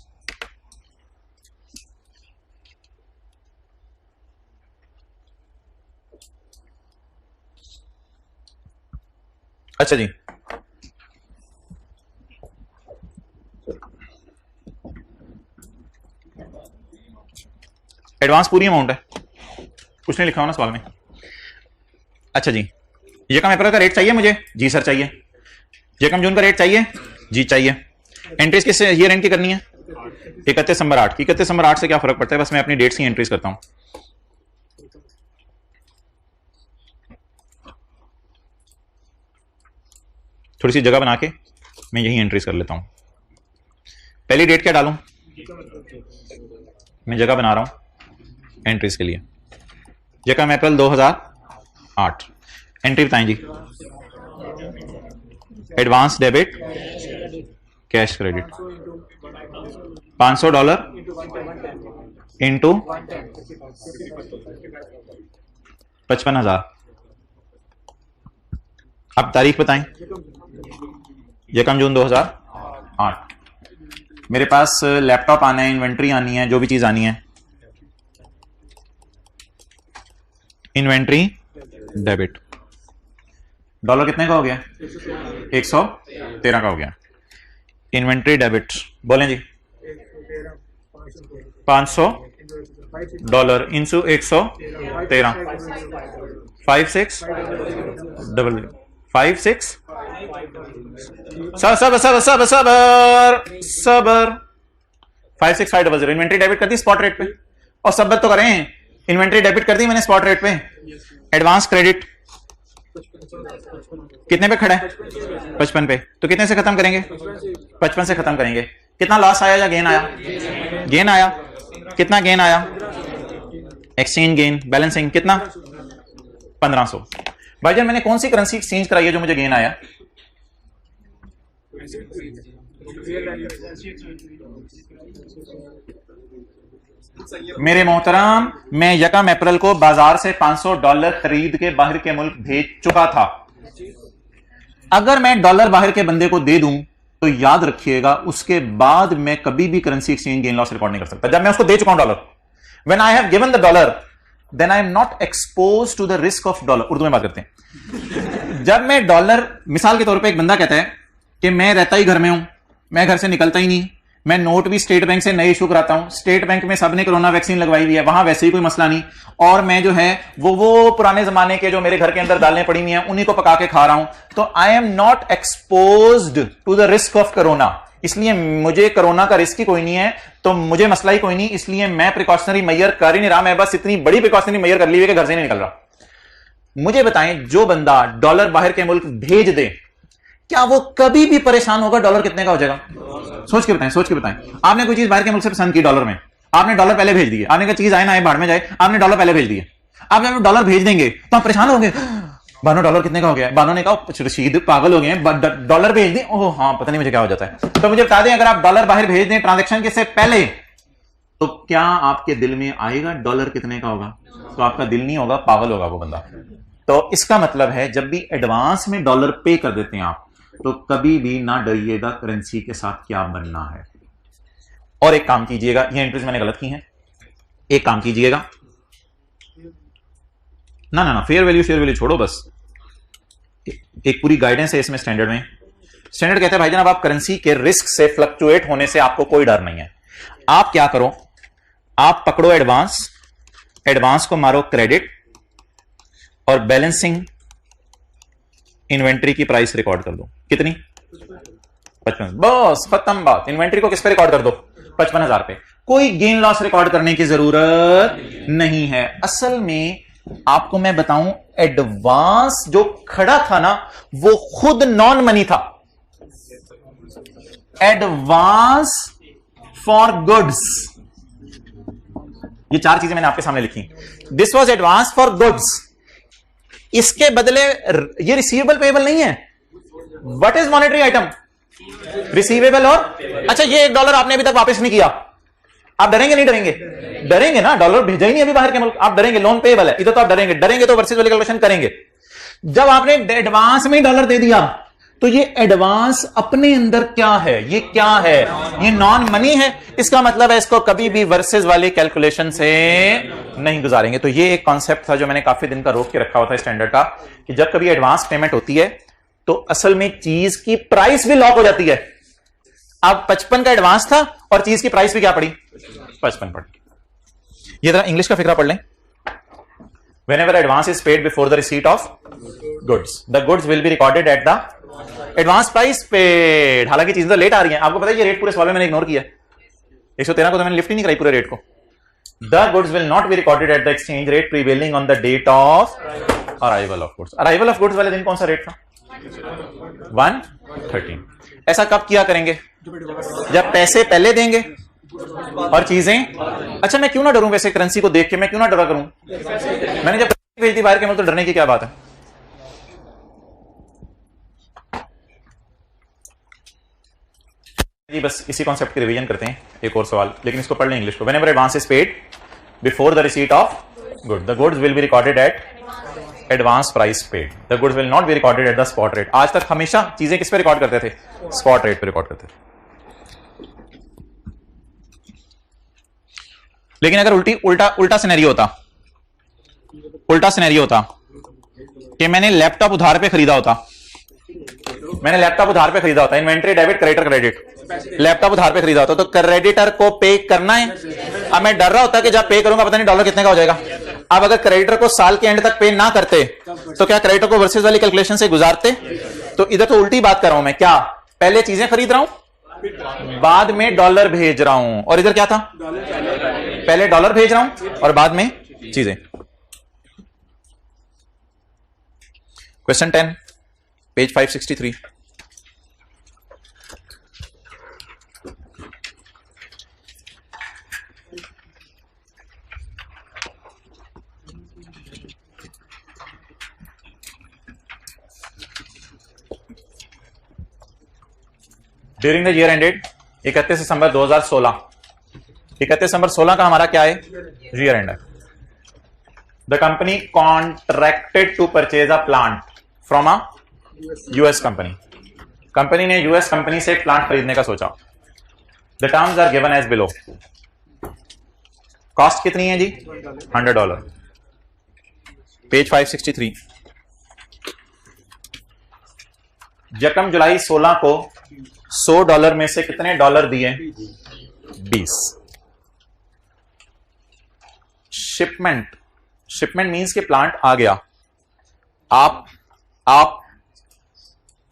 अच्छा जी, एडवांस पूरी अमाउंट है, कुछ नहीं लिखा हो ना सवाल में। अच्छा जी, यकम अप्रैल का रेट चाहिए मुझे? जी सर चाहिए। यकम जून का रेट चाहिए? जी चाहिए। एंट्रीज किस ईयर एंड की करनी है? 31 दिसंबर 8 की। 31 दिसंबर 8 से क्या फर्क पड़ता है, बस मैं अपनी डेट्स की एंट्रीज करता हूं। थोड़ी सी जगह बना के मैं यही एंट्रीज कर लेता हूं। पहली डेट क्या डालूं? मैं जगह बना रहा हूं एंट्रीज के लिए। यकम अप्रैल 2008। एंट्री बताएं जी। Advance debit cash credit $500 into 55,000। अब तारीख बताएं। यकम जून 2008। मेरे पास लैपटॉप आना है, इन्वेंट्री आनी है, जो भी चीज आनी है, इन्वेंट्री डेबिट। डॉलर कितने का हो गया? 113 का हो गया। इन्वेंट्री डेबिट बोलें जी। $500 इंटू 113 56 सबर 56500। इन्वेंट्री डेबिट कर दी स्पॉट रेट पे, और सबर तो करें, इन्वेंट्री डेबिट कर दी मैंने स्पॉट रेट पे। एडवांस क्रेडिट कितने पे खड़ा है? 55 पे। तो कितने से खत्म करेंगे? 55 से खत्म करेंगे। कितना लॉस आया या गेन आया? गेन आया। कितना गेन आया? एक्सचेंज गेन बैलेंसिंग कितना? 1500। भाईजान मैंने कौन सी करेंसी एक्सचेंज कराई है जो मुझे गेन आया? मेरे मोहतरम, मैं यकम अप्रैल को बाजार से $500 खरीद के बाहर के मुल्क भेज चुका था। अगर मैं डॉलर बाहर के बंदे को दे दूं तो याद रखिएगा उसके बाद मैं कभी भी currency exchange gain loss record नहीं कर सकता। जब मैं उसको दे चुका हूं dollar, when I have given the dollar then I am not expose to the risk of dollar. Urdu में बात करते हैं। जब मैं डॉलर, मिसाल के तौर पे एक बंदा कहता है कि मैं रहता ही घर में हूं, मैं घर से निकलता ही नहीं, मैं नोट भी स्टेट बैंक से नए इशू कराता हूं, स्टेट बैंक में सबने कोरोना वैक्सीन लगवाई हुई है, वहां वैसे ही कोई मसला नहीं, और मैं जो है वो पुराने जमाने के जो मेरे घर के अंदर दालें पड़ी हुई हैं उन्हीं को पका के खा रहा हूं, तो I am not exposed to the risk of corona. इसलिए मुझे कोरोना का रिस्क ही कोई नहीं है, तो मुझे मसला ही कोई नहीं, इसलिए मैं प्रिकॉशनरी मेजर कर ही नहीं रहा। मैं बस इतनी बड़ी प्रिकॉशनरी मेजर कर ली है कि घर से नहीं निकल रहा। मुझे बताएं, जो बंदा डॉलर बाहर के मुल्क भेज दे, क्या वो कभी भी परेशान होगा डॉलर कितने का हो जाएगा? सोच के बताएं, सोच के बताएं। आपने कोई चीज बाहर के मुल्क से पसंद की डॉलर में, आपने डॉलर पहले भेज दिए, आपने कहा चीज आए ना आए भाड़ में जाए, आपने डॉलर पहले भेज दिए। आप जब डॉलर भेज देंगे तो आप परेशान होंगे, बानो डॉलर कितने का हो गया? बानो ने कहा रशीद पागल हो गए, डॉलर भेज दें, ओह हाँ पता नहीं मुझे क्या हो जाता है। तो मुझे बता दें, अगर आप डॉलर बाहर भेज दें ट्रांजेक्शन के से पहले, तो क्या आपके दिल में आएगा डॉलर कितने का होगा? तो आपका दिल नहीं होगा, पागल होगा वो बंदा। तो इसका मतलब है जब भी एडवांस में डॉलर पे कर देते हैं आप, तो कभी भी ना डरिएगा करेंसी के साथ क्या बनना है। और एक काम कीजिएगा, ये एंट्रीज मैंने गलत की हैं, एक काम कीजिएगा, ना ना ना फेयर वैल्यू छोड़ो, बस एक पूरी गाइडेंस है इसमें स्टैंडर्ड में। स्टैंडर्ड कहते हैं भाईजान अब आप करेंसी के रिस्क से, फ्लक्चुएट होने से आपको कोई डर नहीं है। आप क्या करो, आप पकड़ो एडवांस, एडवांस को मारो क्रेडिट, और बैलेंसिंग इन्वेंट्री की प्राइस रिकॉर्ड कर दो। कितनी? 55। बस खत्म बात। इन्वेंट्री को किस पे रिकॉर्ड कर दो? 55,000 पे। कोई गेन लॉस रिकॉर्ड करने की जरूरत नहीं है। असल में आपको मैं बताऊं, एडवांस जो खड़ा था ना वो खुद नॉन मनी था। एडवांस फॉर गुड्स, ये चार चीजें मैंने आपके सामने लिखी। This was advance for goods. इसके बदले ये रिसीवेबल पेएबल नहीं है। What is monetary item? Receivable. और अच्छा, ये $1 आपने अभी तक वापस नहीं किया, आप डरेंगे नहीं? डरेंगे, डरेंगे ना, डॉलर भेजा ही नहीं अभी बाहर के मुल्क, आप डरेंगे। लोन पेएबल है, इधर तो आप डरेंगे, डरेंगे तो वर्सेस वाली कैलकुलेशन करेंगे। जब आपने एडवांस में डॉलर दे दिया, तो ये एडवांस अपने अंदर क्या है? ये क्या है? ये नॉन मनी है। इसका मतलब है इसको कभी भी वर्सेस वाले कैलकुलेशन से नहीं गुजारेंगे। तो ये एक कॉन्सेप्ट था जो मैंने काफी दिन का रोक के रखा हुआ था स्टैंडर्ड का, कि जब कभी एडवांस पेमेंट होती है तो असल में चीज की प्राइस भी लॉक हो जाती है। अब 55 का एडवांस था और चीज की प्राइस भी क्या पड़ी? 55 पड़ी। ये जरा इंग्लिश का फिक्रा पढ़ लें। Whenever advance is paid before the receipt of goods, the goods will be recorded at the advance price paid। हालांकि चीजें तो लेट आ रही हैं। आपको पता है ये रेट पूरे सवाल में मैंने इग्नोर किया। 113 को तो मैंने लिफ्ट ही नहीं कराई पूरे रेट को। The goods will not be recorded at the exchange rate prevailing on the date of arrival of goods। Arrival of goods वाले दिन कौन सा रेट था? 113। ऐसा कब किया करेंगे? जब पैसे पहले देंगे और चीजें। अच्छा मैं क्यों ना डरूं, वैसे करेंसी को देख के मैं क्यों ना डरा करूं? मैंने जब भेज दी बाहर के, मतलब तो डरने की क्या बात है? जी बस इसी कॉन्सेप्ट की रिवीजन करते हैं। एक और सवाल, लेकिन इसको पढ़ लें इंग्लिश को। Whenever advance is paid before the receipt of good, the goods will be recorded at advance price paid, the goods will not be recorded at the spot rate. आज तक हमेशा चीजें किस पे रिकॉर्ड करते थे? स्पॉट रेट पे रिकॉर्ड करते थे। लेकिन अगर उल्टा सिनेरियो होता, उल्टा सिनेरियो होता कि मैंने लैपटॉप उधार पे खरीदा होता, मैंने लैपटॉप उधार पे खरीदा होता, inventory debit creditor credit, laptop उधार पे खरीदा होता, तो क्रेडिटर को पे करना है। अब मैं डर रहा होता कि जब पे करूंगा पता नहीं डॉलर कितने का हो जाएगा। अब अगर क्रेडिटर को साल के एंड तक पे ना करते तो क्या क्रेडिटर को वर्सेस वाली कैलकुलेशन से गुजारते? तो इधर तो उल्टी बात कर रहा हूं मैं, क्या पहले चीजें खरीद रहा हूं बाद में डॉलर भेज रहा हूं, और इधर क्या था? पहले डॉलर भेज रहा हूं और बाद में चीजें। Question 10 page 563। During the year ended 31 December 2016, 31 दिसंबर 16 का हमारा क्या है? ईयर एंड है। The company contracted to purchase a plant from a US company, company ने यूएस कंपनी से एक प्लांट खरीदने का सोचा। The terms are given as below. Cost कितनी है जी? $100। पेज 563। यकम जुलाई 16 को $100 में से कितने डॉलर दिए? 20। शिपमेंट, शिपमेंट मींस के प्लांट आ गया, आप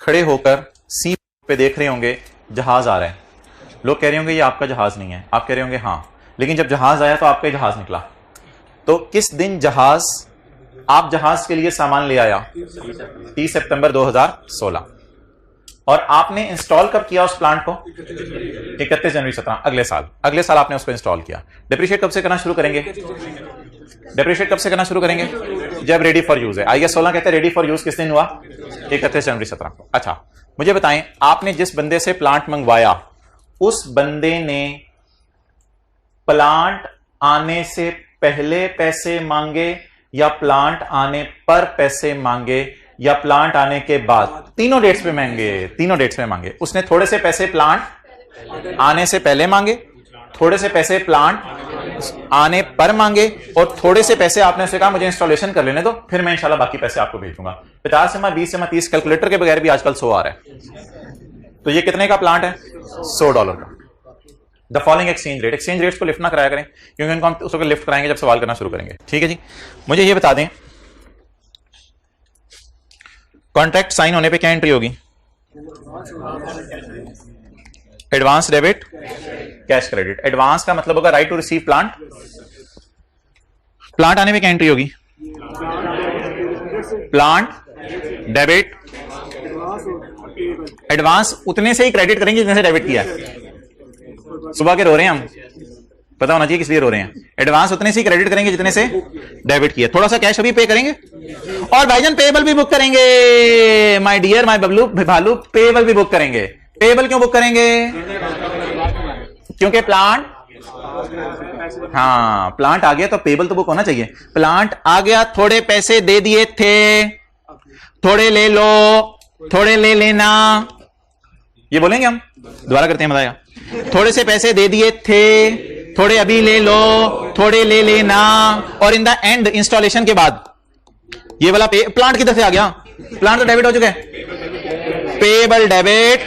खड़े होकर सी पे देख रहे होंगे जहाज आ रहा है, लोग कह रहे होंगे ये आपका जहाज नहीं है, आप कह रहे होंगे हाँ, लेकिन जब जहाज आया तो आपका जहाज निकला। तो किस दिन जहाज, आप जहाज के लिए सामान ले आया? 30 सितंबर 2016। और आपने इंस्टॉल कब किया उस प्लांट को? 31 जनवरी 17, अगले साल। अगले साल आपने उसको इंस्टॉल किया। डिप्रिशिएट कब से करना शुरू करेंगे? डिप्रिशिएट कब से करना शुरू करेंगे? जब रेडी फॉर यूज है। IAS 16 कहते हैं रेडी फॉर यूज किस दिन हुआ? 31 जनवरी 17 को। अच्छा मुझे बताएं, आपने जिस बंदे से प्लांट मंगवाया उस बंदे ने प्लांट आने से पहले पैसे मांगे या प्लांट आने पर पैसे मांगे या प्लांट आने के बाद? तीनों डेट्स पे मांगे, तीनों डेट्स पे मांगे। उसने थोड़े से पैसे प्लांट आने से पहले मांगे, थोड़े से पैसे प्लांट आने पर मांगे, और थोड़े से पैसे आपने उसे कहा मुझे इंस्टॉलेशन कर लेने दो, फिर मैं इंशाल्लाह बाकी पैसे आपको भेज दूंगा। 50 से 20 से 30 कैलकुलेटर के बगैर भी आजकल 100 आ रहा है। तो ये कितने का प्लांट है? $100 का। The following exchange rate, exchange rates को लिफ्ट ना कराया करें क्योंकि उनको हम उसको लिफ्ट कराएंगे जब सवाल करना शुरू करेंगे। ठीक है जी, मुझे ये बता दें कॉन्ट्रैक्ट साइन होने पे क्या एंट्री होगी? Advance debit cash credit. Advance का मतलब होगा right to receive plant. Plant आने पे क्या एंट्री होगी? Plant debit. एडवांस उतने से ही क्रेडिट करेंगे जितने से डेबिट किया है। सुबह के रो रहे हैं हम, पता होना चाहिए किस लिए रो रहे हैं। एडवांस उतने से ही क्रेडिट करेंगे जितने से डेबिट किया। थोड़ा सा कैश अभी पे करेंगे और भाईजान पेबल भी बुक करेंगे। माय डियर माय बबलू भालू, पेबल भी बुक करेंगे। पेबल क्यों बुक करेंगे? क्योंकि प्लांट, हाँ प्लांट आ गया तो पेबल तो बुक होना चाहिए। प्लांट आ गया, थोड़े पैसे दे दिए थे, थोड़े ले लो, थोड़े ले लेना, ये बोलेंगे हम। दोबारा करते हैं, बताएगा। थोड़े से पैसे दे दिए थे, थोड़े अभी ले लो, थोड़े ले लेना, और इन द एंड इंस्टॉलेशन के बाद ये वाला प्लांट किधर से आ गया? प्लांट तो डेबिट हो चुका है। Payable debit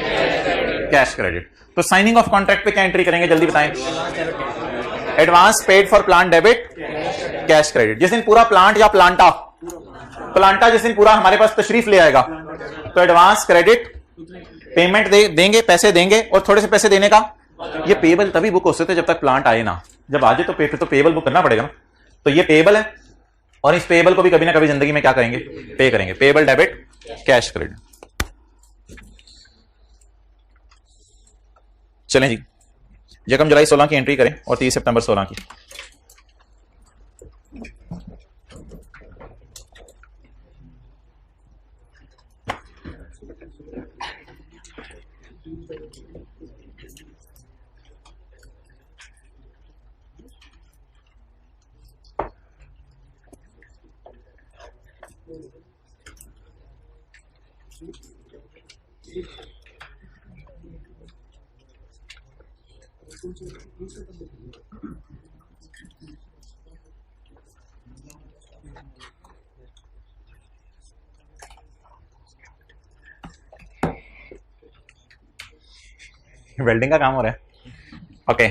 cash credit. तो साइनिंग ऑफ कॉन्ट्रैक्ट पे क्या एंट्री करेंगे जल्दी बताएं? Advance paid for plant debit cash credit. जिस दिन पूरा प्लांट या प्लांटा जिस दिन पूरा हमारे पास तशरीफ ले आएगा तो एडवांस क्रेडिट पेमेंट देंगे, पैसे देंगे, और थोड़े से पैसे देने का। ये पेबल तभी बुक हो सकते जब तक प्लांट आए ना। जब आ जाए तो पेबल बुक करना पड़ेगा ना। तो ये पेबल है, और इस पेबल को भी कभी ना कभी जिंदगी में क्या करेंगे? पे करेंगे। Payable debit cash credit. चलें जी, यकम जुलाई 16 की एंट्री करें और 30 सितंबर 16 की। वेल्डिंग का काम हो रहा है। ओके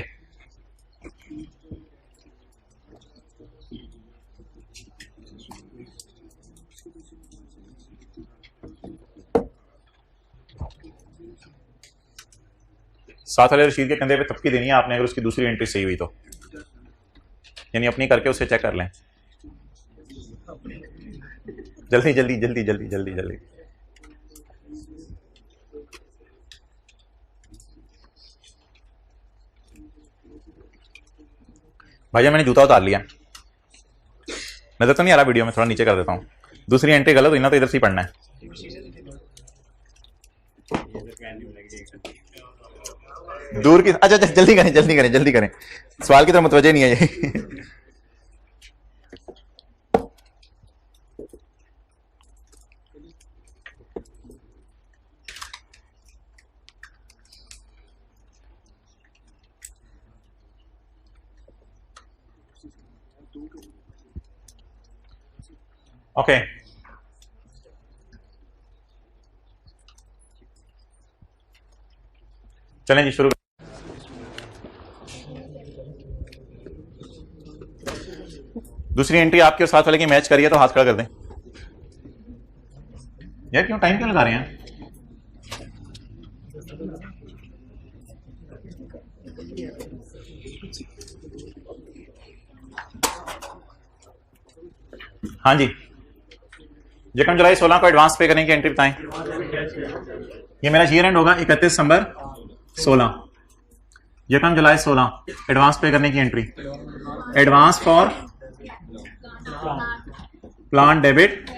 साथ वाले रशीद के कंधे पे थपकी देनी है आपने अगर उसकी दूसरी एंट्री सही हुई तो, यानी अपनी करके उसे चेक कर लें। जल्दी जल्दी जल्दी जल्दी जल्दी जल्दी। भाईजान मैंने जूता उतार लिया, नजर तो नहीं आ रहा वीडियो में, थोड़ा नीचे कर देता हूँ। दूसरी एंट्री गलत हुई ना तो इधर से ही पढ़ना है। दूर की, अच्छा अच्छा जल्दी करें जल्दी करें जल्दी करें, सवाल की तरफ मुतवज्जे नहीं है ये। ओके चलें जी शुरू। दूसरी एंट्री आपके साथ वाले की मैच करिए तो हाथ खड़ा कर दें। यार क्यों टाइम क्यों लगा रहे हैं? हाँ जी, यकम जुलाई 16 को एडवांस पे करने की एंट्री बताएं। ये मेरा ईयर एंड होगा 31 दिसंबर 16। यकम जुलाई 16 एडवांस पे करने की entry. Advance for plan debit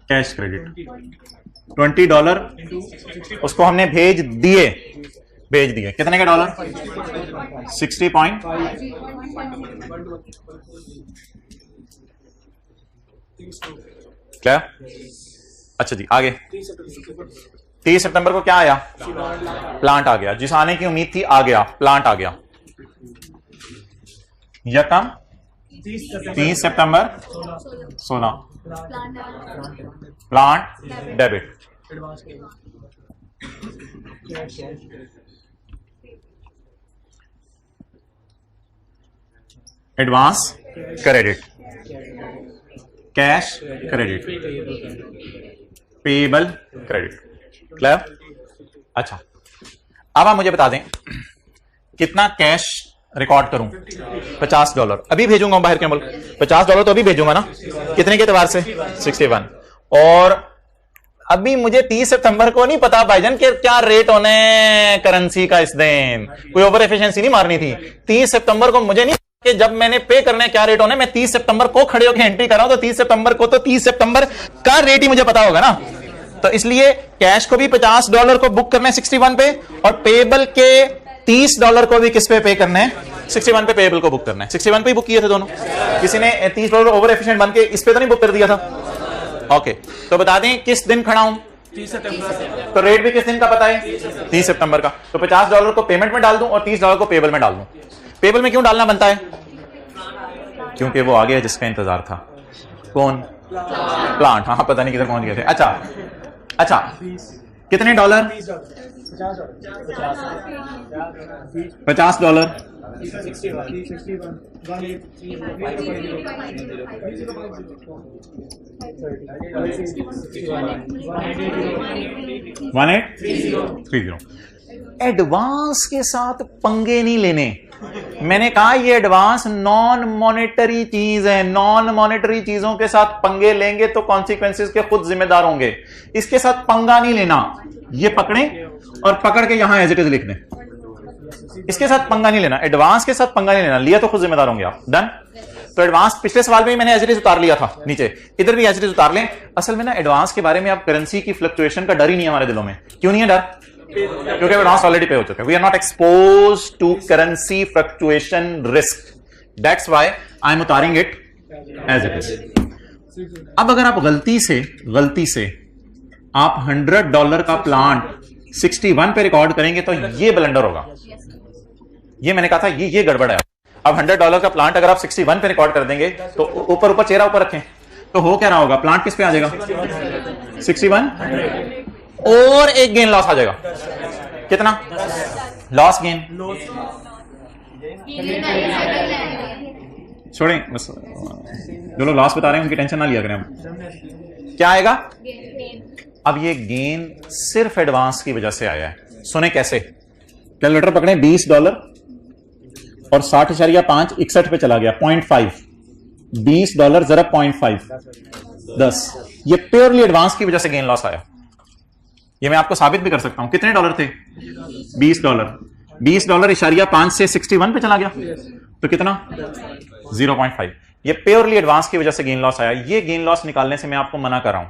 cash credit $20 उसको हमने भेज दिए। कितने के डॉलर? 60 पॉइंट क्या? अच्छा जी आगे। 30 सितंबर को क्या आया? प्लांट आ गया। जिस आने की उम्मीद थी आ गया, प्लांट आ गया। यकम 30 सितंबर 16 plant debit. Advance credit cash credit payable credit. Clear? अच्छा अब आप मुझे बता दें कितना कैश रिकॉर्ड करूं? $50 अभी भेजूंगा बाहर के मुल्क। $50 तो अभी भेजूंगा ना, कितने के एतबार से? 61। और अभी मुझे 30 सितंबर को नहीं पता भाईजान कि क्या रेट होने करेंसी का इस दिन, कोई ओवर एफिशिएंसी नहीं मारनी थी। 30 सितंबर को मुझे नहीं कि जब मैंने पे करने क्या रेट होने, मैं 30 सितंबर को खड़े होकर एंट्री कर रहा हूं तो 30 सितंबर को तो 30 सितंबर का रेट ही मुझे पता होगा ना। तो इसलिए कैश को भी $50 को बुक करना है 61 पे, और पेबल के $30 को भी किस पे पे करना है? 61 पे पेबल को बुक करना है। 61 पे ही बुक किए थे दोनों। किसी ने $30 ओवर एफिशिएंट बन के इस पे तो नहीं बुक कर दिया था। ओके तो बता दें किस दिन खड़ा हूं? 30 सितंबर। तो रेट भी किस दिन का पता है? 30 सितंबर का। तो $50 को पेमेंट में डाल दूं और $30 को पेबल में डाल दूं। पेबल में क्यों डालना बनता है? क्योंकि वो आ गया जिसका इंतजार था। कौन? प्लांट। हाँ पता नहीं किधर पहुंच गए थे। अच्छा कितने डॉलर? $50। 1830। एडवांस के साथ पंगे नहीं लेने। मैंने कहा ये एडवांस नॉन मॉनेटरी चीज है, नॉन मॉनेटरी चीजों के साथ पंगे लेंगे तो कॉन्सिक्वेंसेस के खुद जिम्मेदार होंगे। इसके साथ पंगा नहीं लेना। ये पकड़े और पकड़ के यहां एज इट इज लिख दें। इसके साथ पंगा नहीं लेना, एडवांस के साथ पंगा नहीं लेना, लिया तो खुद जिम्मेदार होंगे आप। डन। तो एडवांस पिछले सवाल में ही मैंने एज इट इज उतार लिया था नीचे, इधर भी एज इट इज उतार लें। असल में ना एडवांस के बारे में आप करेंसी की फ्लक्चुएशन का डर ही नहीं है हमारे दिलों में। क्यों नहीं है डर? क्योंकि एडवांस ऑलरेडी पे हो चुका है। We are not expose to currency fluctuation risk, that's why I am उतारिंग इट एज इट इज। अब अगर आप गलती से आप $100 का प्लांट 61 पे रिकॉर्ड करेंगे तो ये ब्लंडर होगा। ये मैंने कहा था ये गड़बड़ है। अब $100 का प्लांट अगर आप 61 पे रिकॉर्ड कर देंगे तो ऊपर चेहरा ऊपर रखें तो हो क्या रहा होगा, प्लांट किस पे आ जाएगा? 61 और एक गेन लॉस आ जाएगा। कितना लॉस गेन? छोड़ें बस, जो लोग लॉस बता रहे हैं उनकी टेंशन ना लिया करें। अब क्या आएगा? अब ये गेन सिर्फ एडवांस की वजह से आया है। सुने कैसे? कैलकुलेटर पकड़े, $20 और 60.5 61 पे चला गया 0.5, $20 जरा 0.5 10। ये प्योरली एडवांस की वजह से गेन लॉस आया। ये मैं आपको साबित भी कर सकता हूं। कितने डॉलर थे? $20। $20.5 से 61 पे चला गया तो कितना? 0.5। ये प्योरली एडवांस की वजह से गेन लॉस आया। ये गेन लॉस निकालने से मैं आपको मना कर रहा हूं।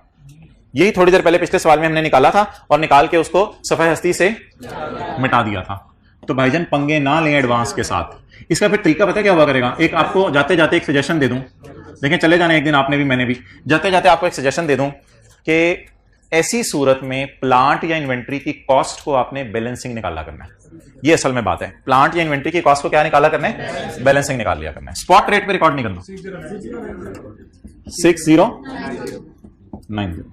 यही थोड़ी देर पहले पिछले सवाल में हमने निकाला था और निकाल के उसको सफेद हस्ती से मिटा दिया था। तो भाईजान पंगे ना लें एडवांस के साथ। इसका फिर तरीका पता है क्या हुआ करेगा? एक आपको जाते जाते एक सजेशन दे दूं, देखें चले जाने एक दिन आपने भी मैंने भी, जाते जाते आपको एक सजेशन दे दूं कि ऐसी सूरत में प्लांट या इन्वेंट्री की कॉस्ट को आपने बैलेंसिंग निकाला करना है। ये असल में बात है, प्लांट या इन्वेंट्री की कॉस्ट को क्या निकाला करना है? बैलेंसिंग निकाल लिया करना है। स्पॉट रेट पे रिकॉर्ड नहीं करना। 6090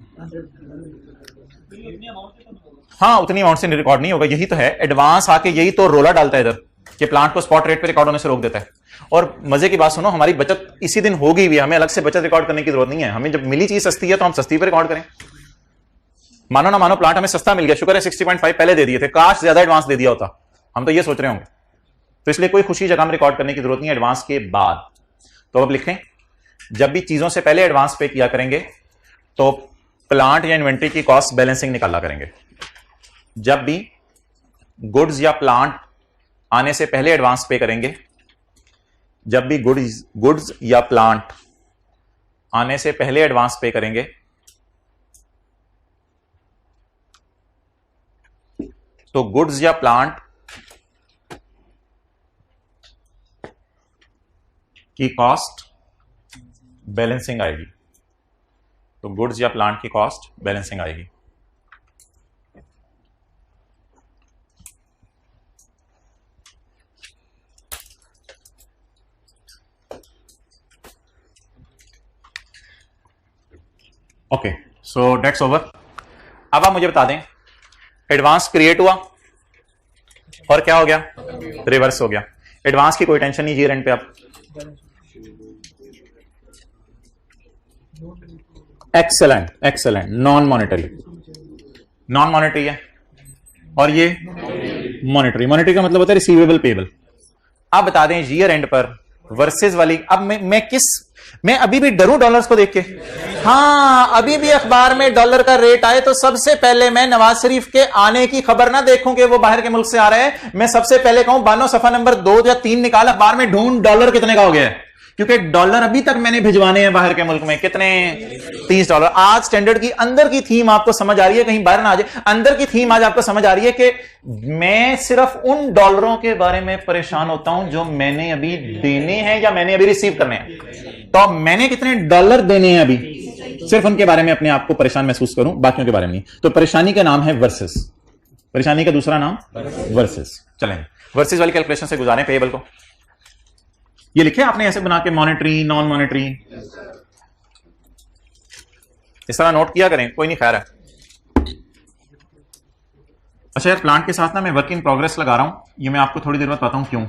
हाँ, उतनी अमाउंट से रिकॉर्ड नहीं होगा। यही तो है एडवांस आके, यही तो रोला डालता है इधर कि प्लांट को स्पॉट रेट पे रिकॉर्ड होने से रोक देता है। और मजे की बात सुनो, हमारी बचत इसी दिन होगी भी, हमें अलग से बचत रिकॉर्ड करने की जरूरत नहीं है। हमें जब मिली चीज सस्ती है तो हम सस्ती पे रिकॉर्ड करें। मानो ना मानो प्लांट हमें सस्ता मिल गया, शुक्र है 60.5 पहले दे दिए थे, काश ज्यादा एडवांस दे दिया होता, हम तो ये सोच रहे होंगे। तो इसलिए कोई खुशी जगह में रिकॉर्ड करने की जरूरत नहीं है एडवांस के बाद। तो अब लिखें, जब भी चीजों से पहले एडवांस पे किया करेंगे तो प्लांट या इन्वेंट्री की कॉस्ट बैलेंसिंग निकाला करेंगे। जब भी गुड्स या प्लांट आने से पहले एडवांस पे करेंगे, जब भी गुड्स या प्लांट आने से पहले एडवांस पे करेंगे तो गुड्स या प्लांट की कॉस्ट बैलेंसिंग आएगी। तो गुड्स या प्लांट की कॉस्ट बैलेंसिंग आएगी। Okay, so that's over. अब आप मुझे बता दें, एडवांस क्रिएट हुआ और क्या हो गया? रिवर्स हो गया। एडवांस की कोई टेंशन नहीं ईयर एंड पे। आप एक्सेलेंट एक्सेलेंट, नॉन मॉनेटरी है और ये मॉनेटरी। मॉनेटरी का मतलब होता है रिसीवेबल पेबल। आप बता दें ईयर एंड पर वर्सेस वाली। अब मैं अभी भी डरूं डॉलर्स को देख के? हाँ, अभी भी अखबार में डॉलर का रेट आए तो सबसे पहले मैं नवाज शरीफ के आने की खबर ना देखूं कि वो बाहर के मुल्क से आ रहे हैं। मैं सबसे पहले कहूं बानो सफा नंबर 2 या 3 निकाल, अखबार में ढूंढ डॉलर कितने का हो गया है, क्योंकि डॉलर अभी तक मैंने भिजवाने हैं बाहर के मुल्क में। कितने? $30। आज स्टैंडर्ड की अंदर की थीम आपको समझ आ रही है, कहीं बाहर ना आ जाए। अंदर की थीम आज आपको समझ आ रही है कि मैं सिर्फ उन डॉलरों के बारे में परेशान होता हूं जो मैंने अभी देने हैं या मैंने अभी रिसीव करने हैं। तो मैंने कितने डॉलर देने हैं अभी, सिर्फ उनके बारे में अपने आप को परेशान महसूस करूं, बाकियों के बारे में नहीं। तो परेशानी का नाम है वर्सेस। परेशानी का दूसरा नाम वर्सेस। चलें वर्सेस वाली कैलकुलेशन से गुजारें पेएबल को। ये लिखे आपने ऐसे बना के, मॉनेटरी नॉन मॉनेटरी, इस तरह नोट किया करें, कोई नहीं खैर है। अच्छा यार, प्लांट के साथ ना मैं वर्क इन प्रोग्रेस लगा रहा हूं, ये मैं आपको थोड़ी देर बाद बताता हूं क्यों।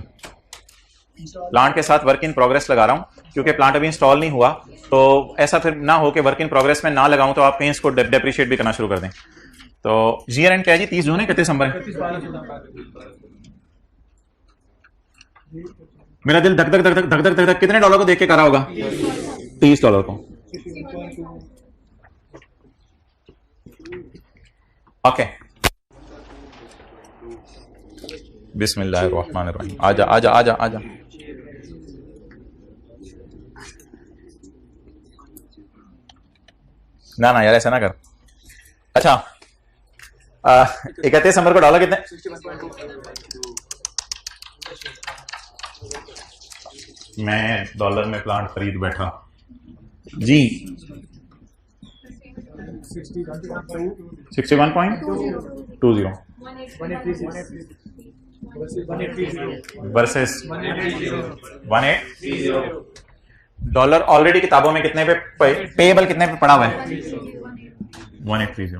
प्लांट के साथ वर्क इन प्रोग्रेस लगा रहा हूं क्योंकि प्लांट अभी इंस्टॉल नहीं हुआ, तो ऐसा फिर ना हो कि वर्क इन प्रोग्रेस में ना लगाऊं तो आप कहीं इसको डेप्रिशिएट भी करना शुरू कर दें। तो ईयर एंड क्या है जी? 30 जून है, 31 दिसंबर है। मेरा दिल धक धक धक धक धक धक धक धक कितने डॉलर को देख के करा होगा? $30 को। ओके, बिस्मिल्लाहिर्रहमानिर्रहीम। आजा आजा आजा आजा। ना ना यार ऐसा ना कर। अच्छा 31 नंबर को डॉलर कितने? मैं डॉलर में प्लांट खरीद बैठा जी। 61.20 वर्सेस 1830। डॉलर ऑलरेडी किताबों में कितने पे पेएबल कितने पे पड़ा हुआ है? 1830।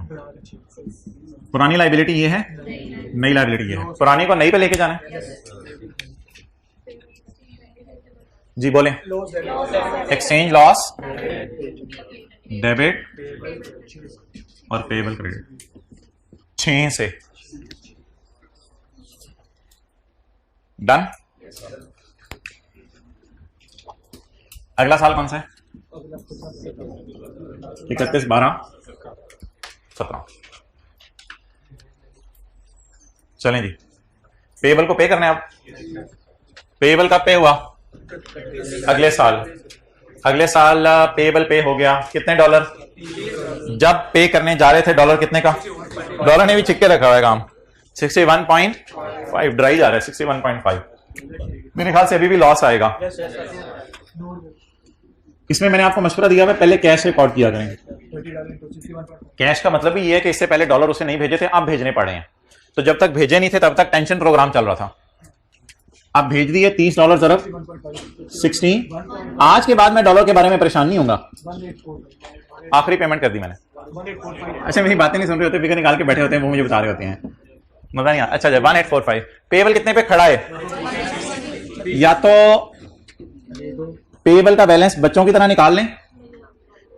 पुरानी लाइबिलिटी ये है, नई लाइबिलिटी ये है। पुरानी को नई पे लेके जाना है जी। बोले एक्सचेंज लॉस, डेबिट और पेएबल क्रेडिट 6 से डन। अगला साल कौन सा है? 31/12/17। चलें जी, पेएबल को पे करना है। अब पेएबल कब पे हुआ? अगले साल। अगले साल पेएबल पे हो गया कितने डॉलर? जब पे करने जा रहे थे डॉलर कितने का? डॉलर ने भी छिक्के रखा हुआ है काम। 61.5 ड्राई जा रहा है। 61.5 मेरे ख्याल से अभी भी लॉस आएगा। इसमें मैंने आपको मशवरा दिया है पहले कैश रिकॉर्ड किया करेंगे। कैश का मतलब ही ये है कि इससे पहले डॉलर उसे नहीं भेजे थे, अब भेजने पड़े हैं। तो जब तक भेजे नहीं थे तब तक टेंशन प्रोग्राम चल रहा था। अब भेज दिए $30 अरब 16। आज के बाद मैं डॉलर के बारे में परेशान नहीं होगा। आखिरी पेमेंट कर दी मैंने। अच्छा मेरी बातें नहीं सुन रहे होते, फिगर निकाल के बैठे होते हैं, वो मुझे बता रहे होते हैं, मजा नहीं आता। अच्छा 1845 पेएबल कितने पे खड़ा है? या तो पेएबल का बैलेंस बच्चों की तरह निकाल लें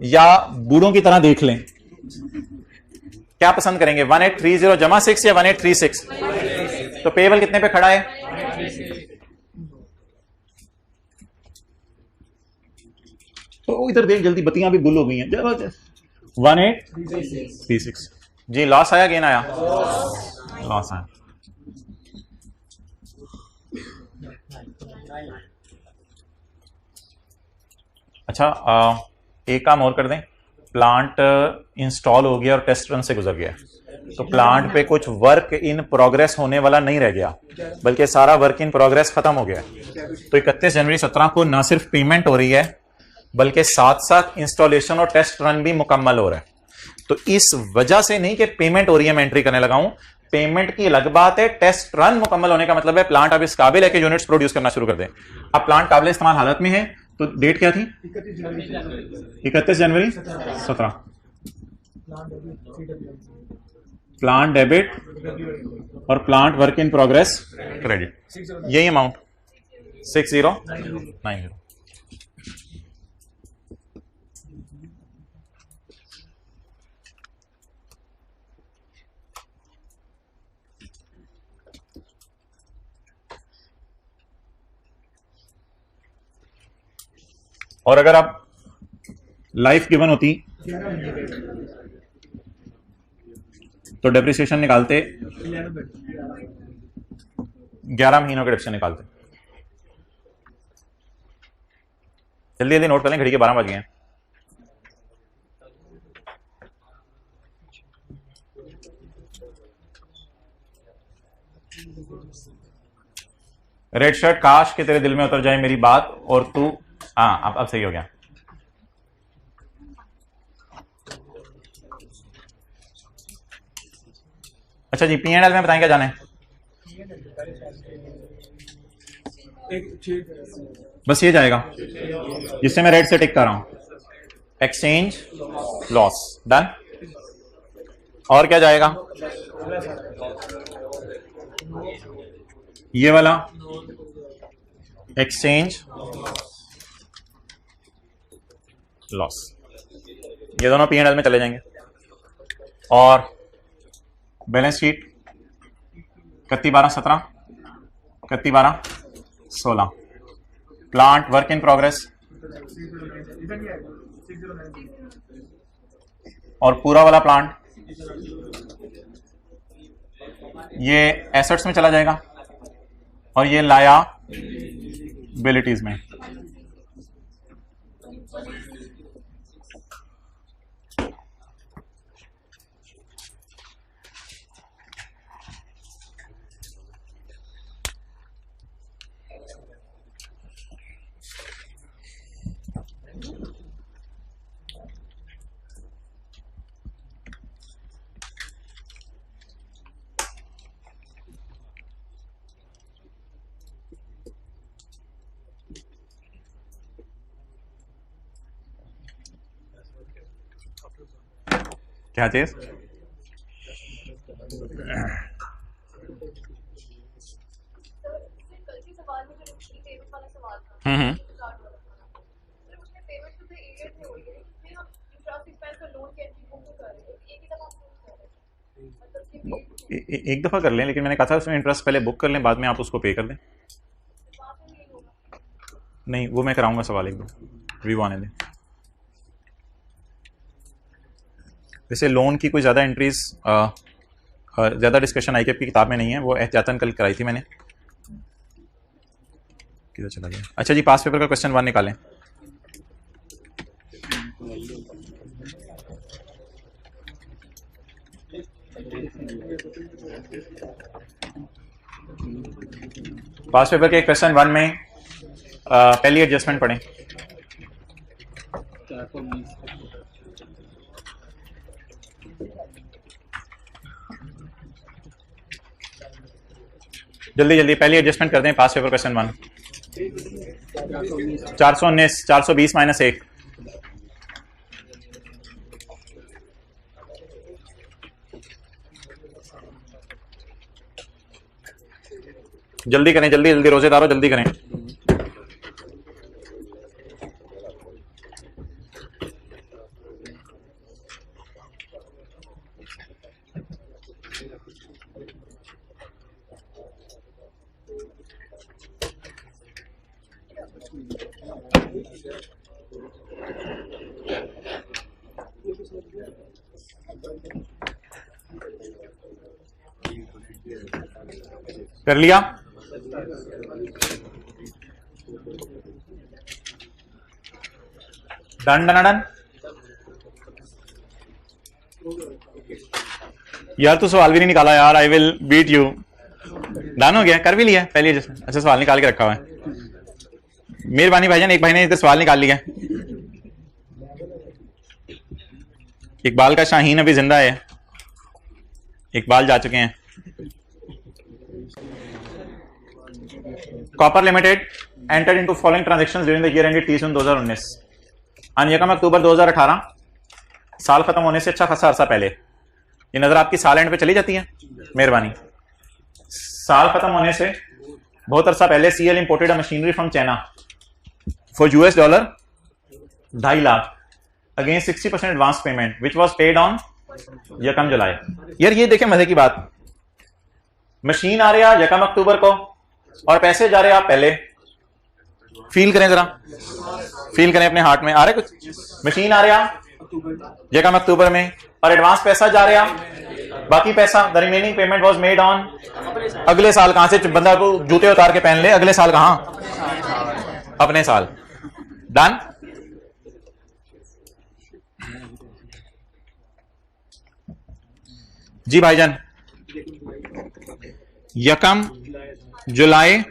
या बूढ़ों की तरह देख लें, क्या पसंद करेंगे? 1830 जमा 6 या 1836? तो पेएबल कितने पे खड़ा है? तो इधर देख, जल्दी बत्तियां भी गुल हो गई हैं। 1836 जी। लॉस आया गेन आया? लॉस आया। अच्छा एक काम और कर दें, प्लांट इंस्टॉल हो गया और टेस्ट रन से गुजर गया, तो प्लांट पे कुछ वर्क इन प्रोग्रेस होने वाला नहीं रह गया, बल्कि सारा वर्क इन प्रोग्रेस खत्म हो गया। तो 31 जनवरी 17 को ना सिर्फ पेमेंट हो रही है बल्कि साथ साथ इंस्टॉलेशन और टेस्ट रन भी मुकम्मल हो रहा है। तो इस वजह से नहीं कि पेमेंट हो रही है मैं एंट्री करने लगा हूं, पेमेंट की अलग बात है, टेस्ट रन मुकम्मल होने का मतलब है प्लांट अब इस काबिल है कि यूनिट्स प्रोड्यूस करना शुरू कर दे। अब प्लांट काबिल इस्तेमाल हालत में है। तो डेट क्या थी? 31 जनवरी 17। प्लांट डेबिट और plant work in progress credit, यही अमाउंट 6090। और अगर आप लाइफ गिवन होती तो डेप्रिसिएशन निकालते, 11 महीनों के डेप्रिसिएशन निकालते। जल्दी जल्दी नोट कर लें, घड़ी के 12 बज गए हैं। रेड शर्ट, काश कि तेरे दिल में उतर जाए मेरी बात और तू, हाँ अब सही हो गया। अच्छा जी, P&L में बताएं क्या जाने? बस ये जाएगा जिससे मैं रेड से टिक कर रहा हूं, एक्सचेंज लॉस, डन। और क्या जाएगा? ये वाला एक्सचेंज लॉस, ये दोनों P&L में चले जाएंगे। और balance sheet 31/12/17, 31/12/16, plant work in progress और पूरा वाला प्लांट ये एसेट्स में चला जाएगा। और ये लायबिलिटीज में। क्या चीज? एक दफा कर लें, लेकिन मैंने कहा था उसमें इंटरेस्ट पहले बुक कर लें, बाद में आप उसको पे कर दें। नहीं, वो मैं कराऊंगा सवाल एक दो, व्यू आने दें। वैसे लोन की कोई ज़्यादा एंट्रीज ज़्यादा डिस्कशन आईकेप की किताब में नहीं है, वो एहतियातन कल कराई थी मैंने। किधर चला गया? अच्छा जी, पास पेपर का क्वेश्चन 1 निकालें। पास पेपर के क्वेश्चन 1 में पहली एडजस्टमेंट पढ़ें। जल्दी जल्दी पहली एडजस्टमेंट कर दें। पास पेपर क्वेश्चन 1 419 420 माइनस 1। जल्दी करें, जल्दी जल्दी, रोजेदारों जल्दी करें। कर लिया? Done done done. यार तू सवाल भी नहीं निकाला यार, I will beat you. Done हो गया, कर भी लिया पहले। अच्छा सवाल निकाल के रखा हुआ है, मेहरबानी भाईजान। एक भाई ने इधर सवाल निकाल लिया। इकबाल का शाहीन अभी जिंदा है, इकबाल जा चुके हैं। Copper limited entered into following transactions during the year ended 30 June 2019 on 1 अक्टूबर 2018। साल खत्म होने से अच्छा खासा अरसा पहले। ये नजर आपकी साल एंड पे चली जाती है, मेहरबानी। साल खत्म होने से बहुत अरसा पहले CL imported a machinery from China for $2 2.5 lakh against 60% advance payment which was paid on 1 July. यार ये देखें मजे की बात, मशीन आ रहा 1 अक्टूबर को और पैसे जा रहे आप पहले। फील करें जरा, फील करें अपने हार्ट में। आ रहे कुछ? मशीन आ रहा 1 अक्टूबर में और एडवांस पैसा जा रहा, बाकी पैसा the remaining payment was made on अगले साल। कहां से बंदा को जूते उतार के पहन ले, अगले साल कहां? अपने साल। डन। जी भाईजान, 1 जुलाई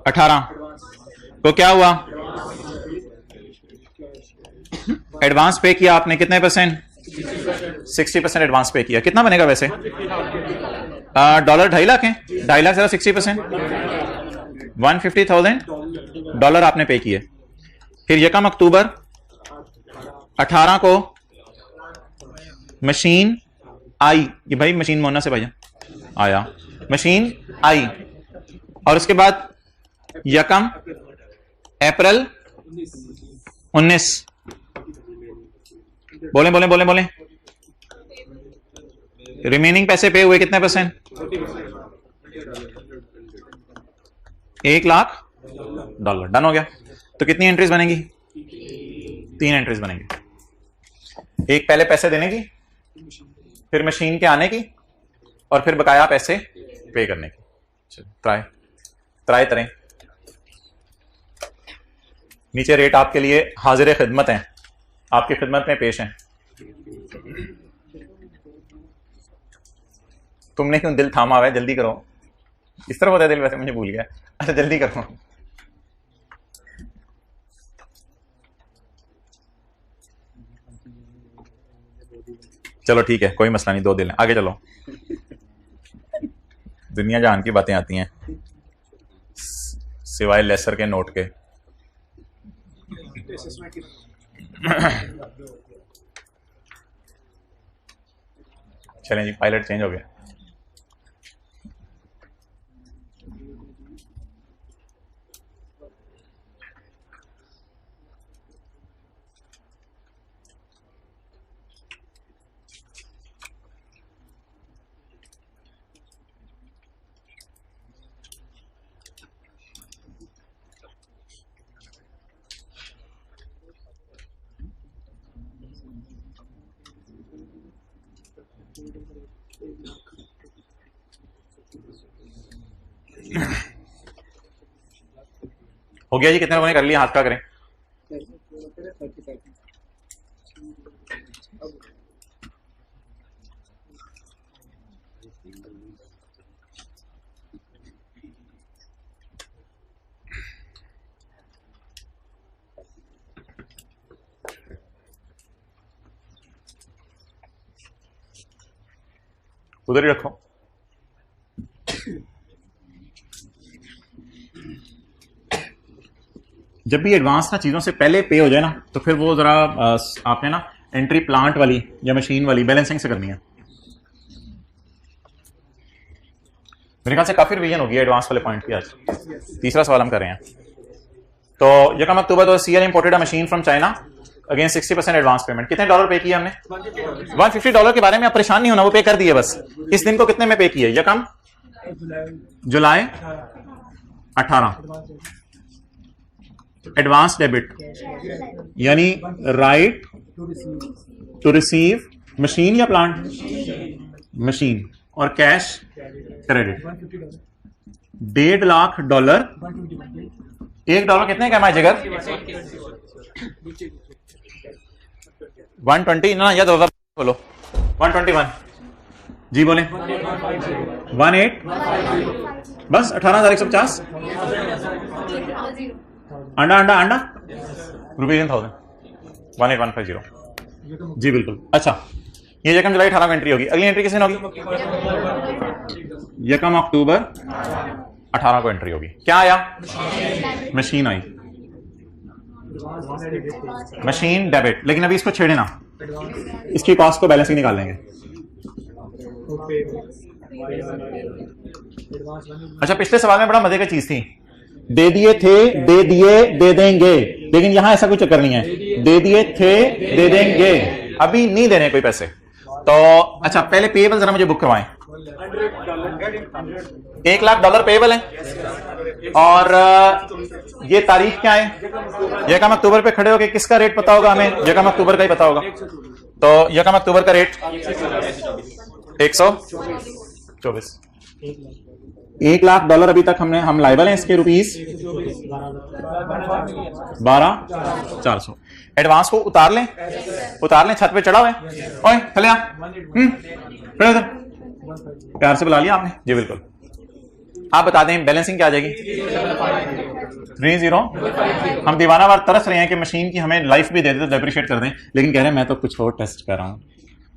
18 को क्या हुआ? एडवांस पे किया आपने, कितने परसेंट? 60% एडवांस पे किया। कितना बनेगा वैसे? $2.5 लाख है, 2.5 लाख से 60% $150,000 आपने पे किए। फिर 1 अक्टूबर 18 को मशीन आई। ये भाई मशीन मोना से भाई आया, मशीन आई और उसके बाद 1 अप्रैल 19। बोले बोले बोले बोले। रिमेनिंग पैसे पे हुए कितने परसेंट? $1 लाख। डन हो गया। तो कितनी एंट्रीज बनेंगी? 3 एंट्रीज बनेंगी। एक पहले पैसे देने की, फिर मशीन के आने की, और फिर बकाया पैसे पे करने की। ट्राई त्राए तरें। नीचे रेट आपके लिए हाजिर खिदमत हैं, आपकी खिदमत में पेश हैं। तुमने क्यों दिल थामा हुआ है, जल्दी करो। इस तरह होता है दिल, वैसे मुझे भूल गया। अच्छा जल्दी करो। चलो ठीक है, कोई मसला नहीं, 2 दिल हैं, आगे चलो। दुनिया जहान की बातें आती हैं सिवाय लेसर के नोट के। चलें जी, पायलट चेंज हो गया। हो गया जी, कितने लोगों ने कर लिया, हाथ का करें। उधर ही रखो। जब भी एडवांस ना चीज़ों से पहले पे हो जाए ना, तो फिर वो ज़रा आपने ना एंट्री प्लांट वाली या मशीन वाली बैलेंसिंग से करनी है। मेरे ख्याल से काफ़ी रिवीजन होगी एडवांस वाले पॉइंट की। आज तीसरा सवाल हम कर रहे हैं। तो यकम अक्टूबर तो CL imported a machine from China against 60% advance payment. कितने डॉलर पे किया हमने? $150 के बारे में आप परेशान नहीं होना, वो पे कर दिए बस। इस दिन को कितने में पे किए? यकम जुलाई 18। एडवांस डेबिट यानी राइट टू रिसीव मशीन या प्लांट? मशीन। और कैश क्रेडिट $1.5 $1 कितने का है जिगर? 120 ना, या 2000 बोलो। 121 जी बोले। 18 बस 18,150 अंडा अंडा अंडा ₹1000 18150 जी बिल्कुल। अच्छा ये यकम जुलाई 18 को एंट्री होगी। अगली एंट्री किस दिन होगी? यकम अक्टूबर 18 को एंट्री होगी। क्या आया? मशीन आई, मशीन डेबिट। लेकिन अभी इसको छेड़े ना, इसकी कॉस्ट को बैलेंसिंग निकाल लेंगे। अच्छा पिछले सवाल में बड़ा मजे की चीज थी, दे दिए थे, दे दिए, दे देंगे। लेकिन यहां ऐसा कोई चक्कर नहीं है, दे दिए थे, दे देंगे, अभी नहीं देने कोई पैसे। तो अच्छा पहले पेएबल जरा मुझे बुक करवाएं। $1,00,000 पेएबल है। और ये तारीख क्या है? यकम अक्टूबर पे खड़े होके किसका रेट पता होगा हमें? यकम अक्टूबर का ही पता होगा। तो यकम अक्टूबर का रेट 124। $1,00,000 अभी तक हम लाइबल हैं इसके रुपीस 12,400। एडवांस को उतार लें, छत पे चढ़ा हुआ है। ओए थले आ, प्यार से बुला लिया आपने जी बिल्कुल। आप बता दें बैलेंसिंग क्या आ जाएगी? 30। हम दीवानावार तरस रहे हैं कि मशीन की हमें लाइफ भी दे दे तो डेप्रिशिएट कर दें, लेकिन कह रहे हैं मैं तो कुछ और टेस्ट कर रहा हूं।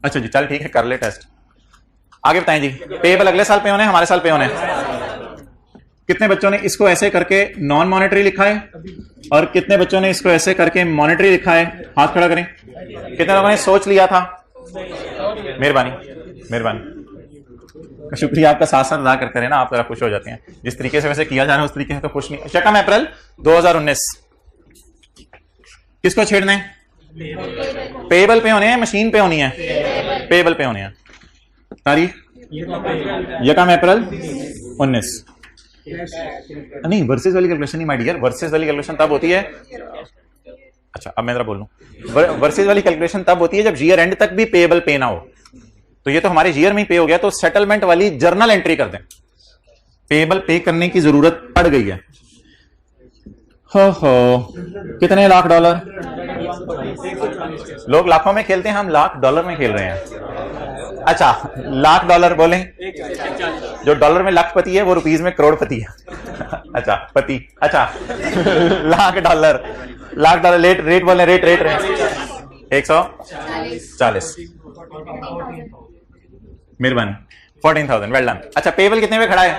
अच्छा जी चल ठीक है, कर ले टेस्ट। आगे बताएं जी। पेएबल अगले साल पे होने, हमारे साल पे होने। कितने बच्चों ने इसको ऐसे करके नॉन मॉनेटरी लिखा है और कितने बच्चों ने इसको ऐसे करके मॉनेटरी लिखा है? हाथ खड़ा करें। कितने लोगों ने सोच लिया था? मेहरबानी मेहरबानी, शुक्रिया आपका। साथ साथ अदा करते रहे ना, आप जरा खुश हो जाते हैं। जिस तरीके से वैसे किया जा रहा है उस तरीके से तो खुश नहीं। यकम अप्रैल 2019 किसको छेड़ना है? पेएबल पे होने हैं, मशीन पे होनी है? पेएबल पे होने हैं। तारीख यकम अप्रैल 19। नहीं वर्सेस वाली कैलकुलेशन नहीं माय डियर, वर्सेस वाली कैलकुलेशन तब होती है। अच्छा अब मैं जरा बोल लूं, वर्सेस वाली कैलकुलेशन तब होती है जब ईयर एंड तक भी पेएबल पे ना हो। तो ये तो हमारे ईयर में ही पे हो गया, तो सेटलमेंट वाली जर्नल एंट्री कर दें। पेबल पे करने की जरूरत पड़ गई है। हो कितने लाख डॉलर? लोग लाखों में खेलते हैं, हम लाख डॉलर में खेल रहे हैं। अच्छा, लाख डॉलर बोले, जो डॉलर में लाखपति है वो रुपीज में करोड़पति है। अच्छा पति, अच्छा लाख डॉलर रेट बोले, रेट 140। मेहरबानी, 14,000, वेल डन। अच्छा, पेबल कितने में खड़ा है?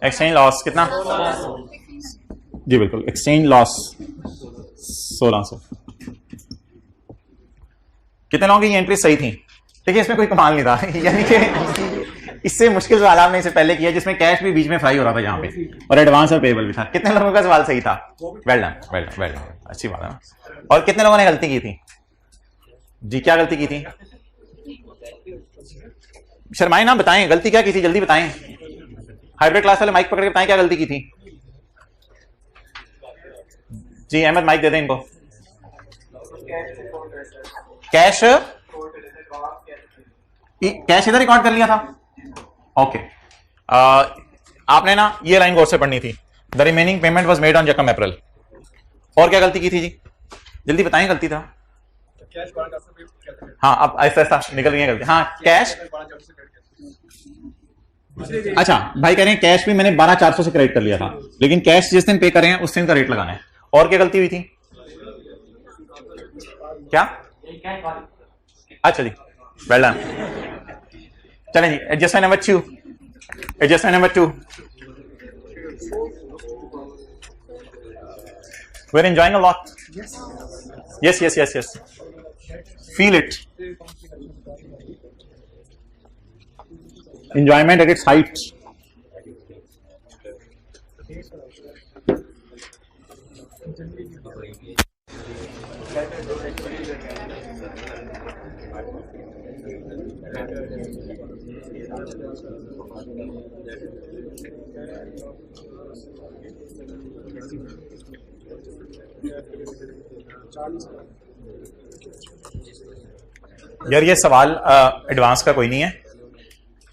एक्सचेंज लॉस कितना? जी बिल्कुल, एक्सचेंज लॉस 1600। कितने लोगों की ये एंट्री सही थी? देखिए इसमें कोई कमाल नहीं था, यानी कि इससे मुश्किल सवाल आपने इससे पहले किया जिसमें कैश भी बीच में फ्राई हो रहा था यहाँ पे, और एडवांस और पेबल भी था। कितने लोगों का सवाल सही था? वेल डन, अच्छी बात है ना। और कितने लोगों ने गलती की थी? जी क्या गलती की थी? शर्माए ना, बताएं गलती क्या की थी, जल्दी बताएं। हाइब्रिड क्लास वाले माइक पकड़ के बताएं क्या गलती की थी। जी अहमद माइक दे दें इनको। कैश इधर रिकॉर्ड कर लिया था। ओके, आपने ना ये लाइन गौर से पढ़नी थी। The remaining payment was made on जकम अप्रैल। और क्या गलती की थी जी, जल्दी बताएं गलती था। हाँ अब ऐसा निकल गई गलती। हाँ कैश, अच्छा भाई कह रहे हैं कैश भी मैंने 12,400 से क्रेडिट कर लिया था, लेकिन कैश जिस दिन पे कर रहे हैं उस दिन का रेट लगाना है। और क्या गलती हुई थी? क्या? अच्छा जी, वेल डन। चलें जी, adjustment number 2। Adjustment number 2, we're enjoying a lot. Yes. Feel it. Enjoyment at its height. यार ये सवाल एडवांस का कोई नहीं है।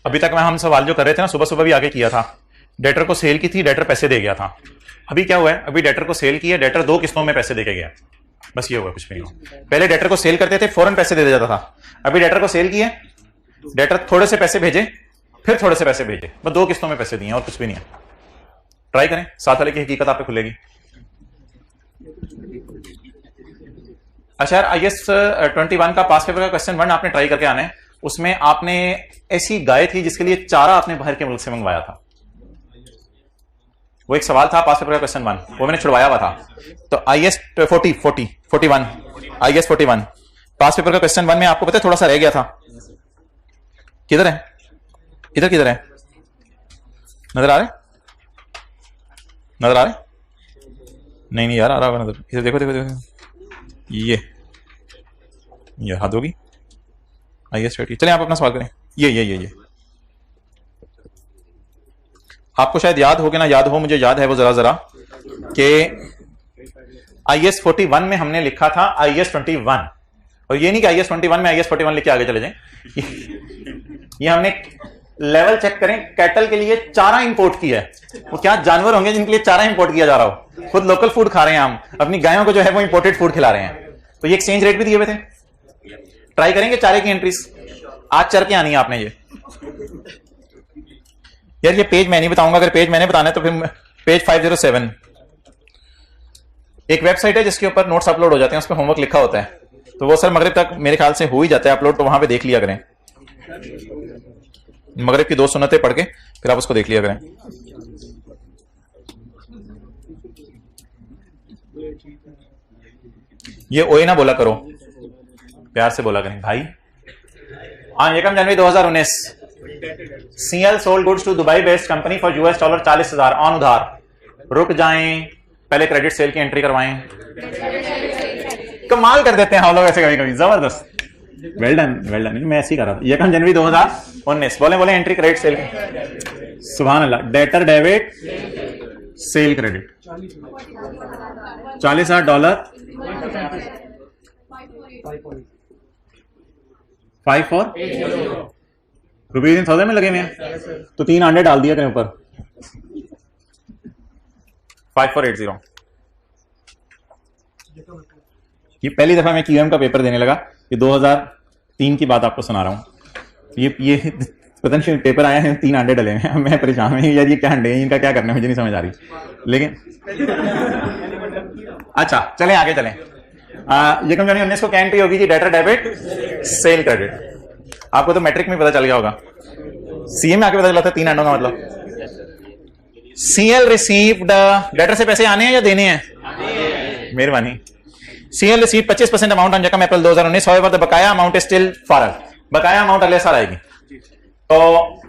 अभी तक हम सवाल जो कर रहे थे ना, सुबह सुबह भी आगे किया था। डेटर को सेल की थी, डेटर पैसे दे गया था। अभी क्या हुआ है, अभी डेटर को सेल किया, डेटर 2 किस्तों में पैसे दे के गया। बस ये हुआ, कुछ नहीं हुआ। पहले डेटर को सेल करते थे, फौरन पैसे दे जाता था। अभी डेटर को सेल किया, डेटर थोड़े से पैसे भेजे, फिर थोड़े से पैसे भेजे, बस 2 किस्तों में पैसे दिए और कुछ भी नहीं है। ट्राई करें, साथ वाले की हकीकत आप पे खुलेगी। अच्छा यार, IAS 21 का पास पेपर का क्वेश्चन 1 आपने ट्राई करके आना है। उसमें आपने ऐसी गाय थी जिसके लिए चारा आपने बाहर के मुल्क से मंगवाया था। वो एक सवाल था पास पेपर का क्वेश्चन 1, वो मैंने छुड़वाया हुआ था। तो IAS 41 IAS 41 पास पेपर का क्वेश्चन 1 में आपको पता है थोड़ा सा रह गया था। किधर है? इधर किधर है? नजर आ रहे? नहीं यार, आ रहा होगा नजर। इधर देखो। ये हद होगी। IAS 20, चलिए आप अपना सवाल करें। ये आपको शायद याद हो कि ना याद हो, मुझे याद है वो जरा कि IAS 41 में हमने लिखा था IAS 21, और ये नहीं कि IAS 21 में IAS 41 लिख के आगे चले जाएं। ये हमने लेवल चेक करें, कैटल के लिए चारा इंपोर्ट किया है। वो क्या जानवर होंगे जिनके लिए चारा इंपोर्ट किया जा रहा हो? खुद लोकल फूड खा रहे हैं हम, अपनी गायों को जो है वो इंपोर्टेड फूड खिला रहे हैं। तो ये एक्सचेंज रेट भी दिए हुए थे। ट्राई करेंगे चारे की एंट्रीज, आज चर के आनी है आपने। ये यार ये पेज मैं नहीं बताऊंगा, अगर पेज मैंने बताना है तो फिर पेज 507 एक वेबसाइट है जिसके ऊपर नोट्स अपलोड हो जाते हैं, उसमें होमवर्क लिखा होता है। तो वो सर मगरिब तक मेरे ख्याल से हो ही जाता है अपलोड, तो वहां पे देख लिया करें। मगरिब की 2 सुन्नतें पढ़ के फिर आप उसको देख लिया करें। ये ओए ना बोला करो, प्यार से बोला करें भाई। On 1 January 2019 CL sold goods to Dubai based company for $40,000 on उधार। रुक जाएं, पहले क्रेडिट सेल की एंट्री करवाएं। कमाल कर देते हैं हम लोग ऐसे कभी कभी, जबरदस्त। वेल डन, मैं ऐसे ही कर रहा था। 1 जनवरी 2019 बोले एंट्री क्रेडिट सेल की। सुभान अल्लाह। Debtor debit sale credit $40,000 5480 rupees in 1000 में लगे हुए हैं, तो 3 अंडे डाल दिया करें ऊपर। 5480। ये पहली दफा मैं क्यूएम का पेपर देने लगा, ये 2003 की बात आपको सुना रहा हूं। ये पता नहीं पेपर आया है, 3 अंडे डले हैं। मैं परेशान हूं यार, ये क्या अंडे हैं, इनका क्या करना है मुझे नहीं समझ आ रही। लेकिन अच्छा चलें आगे चलें। यकम जनवरी 19 को क्या एंट्री होगी जी? Debtor debit sale credit. आपको तो मैट्रिक में पता चल गया होगा, सीए में आके पता चला था 3 अंडों का मतलब। सीएल रिसीव्ड, डेटर से पैसे आने हैं या देने हैं? मेहरबानी। सीएल रिसीव 25% अमाउंट ऑन यकम अप्रैल 2019, हाउएवर द बकाया अमाउंट इज स्टिल फॉरल। बकाया अमाउंट अगले साल आएगी। तो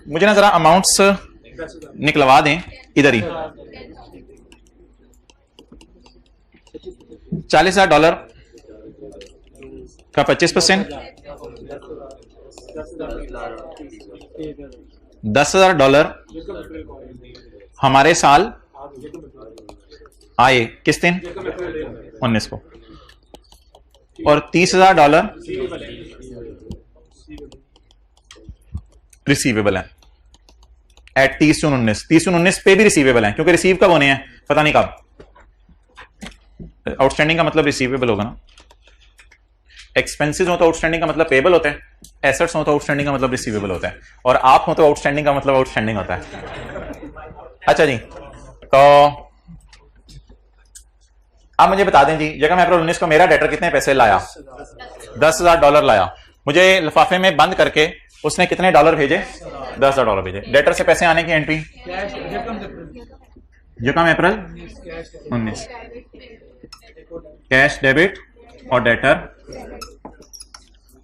मुझे ना जरा अमाउंट्स निकलवा दें इधर ही। $40,000 का 25%, $10,000 हमारे साल आए किस दिन? 19 को। और $30,000 रिसीवेबल है एट 30/19। 30/19 पे भी रिसीवेबल है, क्योंकि रिसीव कब होने हैं पता नहीं कब। आउटस्टैंडिंग का मतलब रिसीवेबल होगा ना। एक्सपेंसेस हो तो आउटस्टैंडिंग का मतलब पेबल होता है, एसेट्स हो तो आउटस्टैंडिंग का मतलब रिसीवेबल होता है, और आप हो तो आउटस्टैंडिंग का मतलब आउटस्टैंडिंग होता है। अच्छा जी, तो आप मुझे बता दें जी, यकम अप्रैल 19 को मेरा डेटर कितने पैसे लाया? $10,000 लाया। मुझे लिफाफे में बंद करके उसने कितने डॉलर भेजे? $10,000 भेजे। डेटर से पैसे आने की एंट्री यकम अप्रैल 19, कैश डेबिट और डेटर।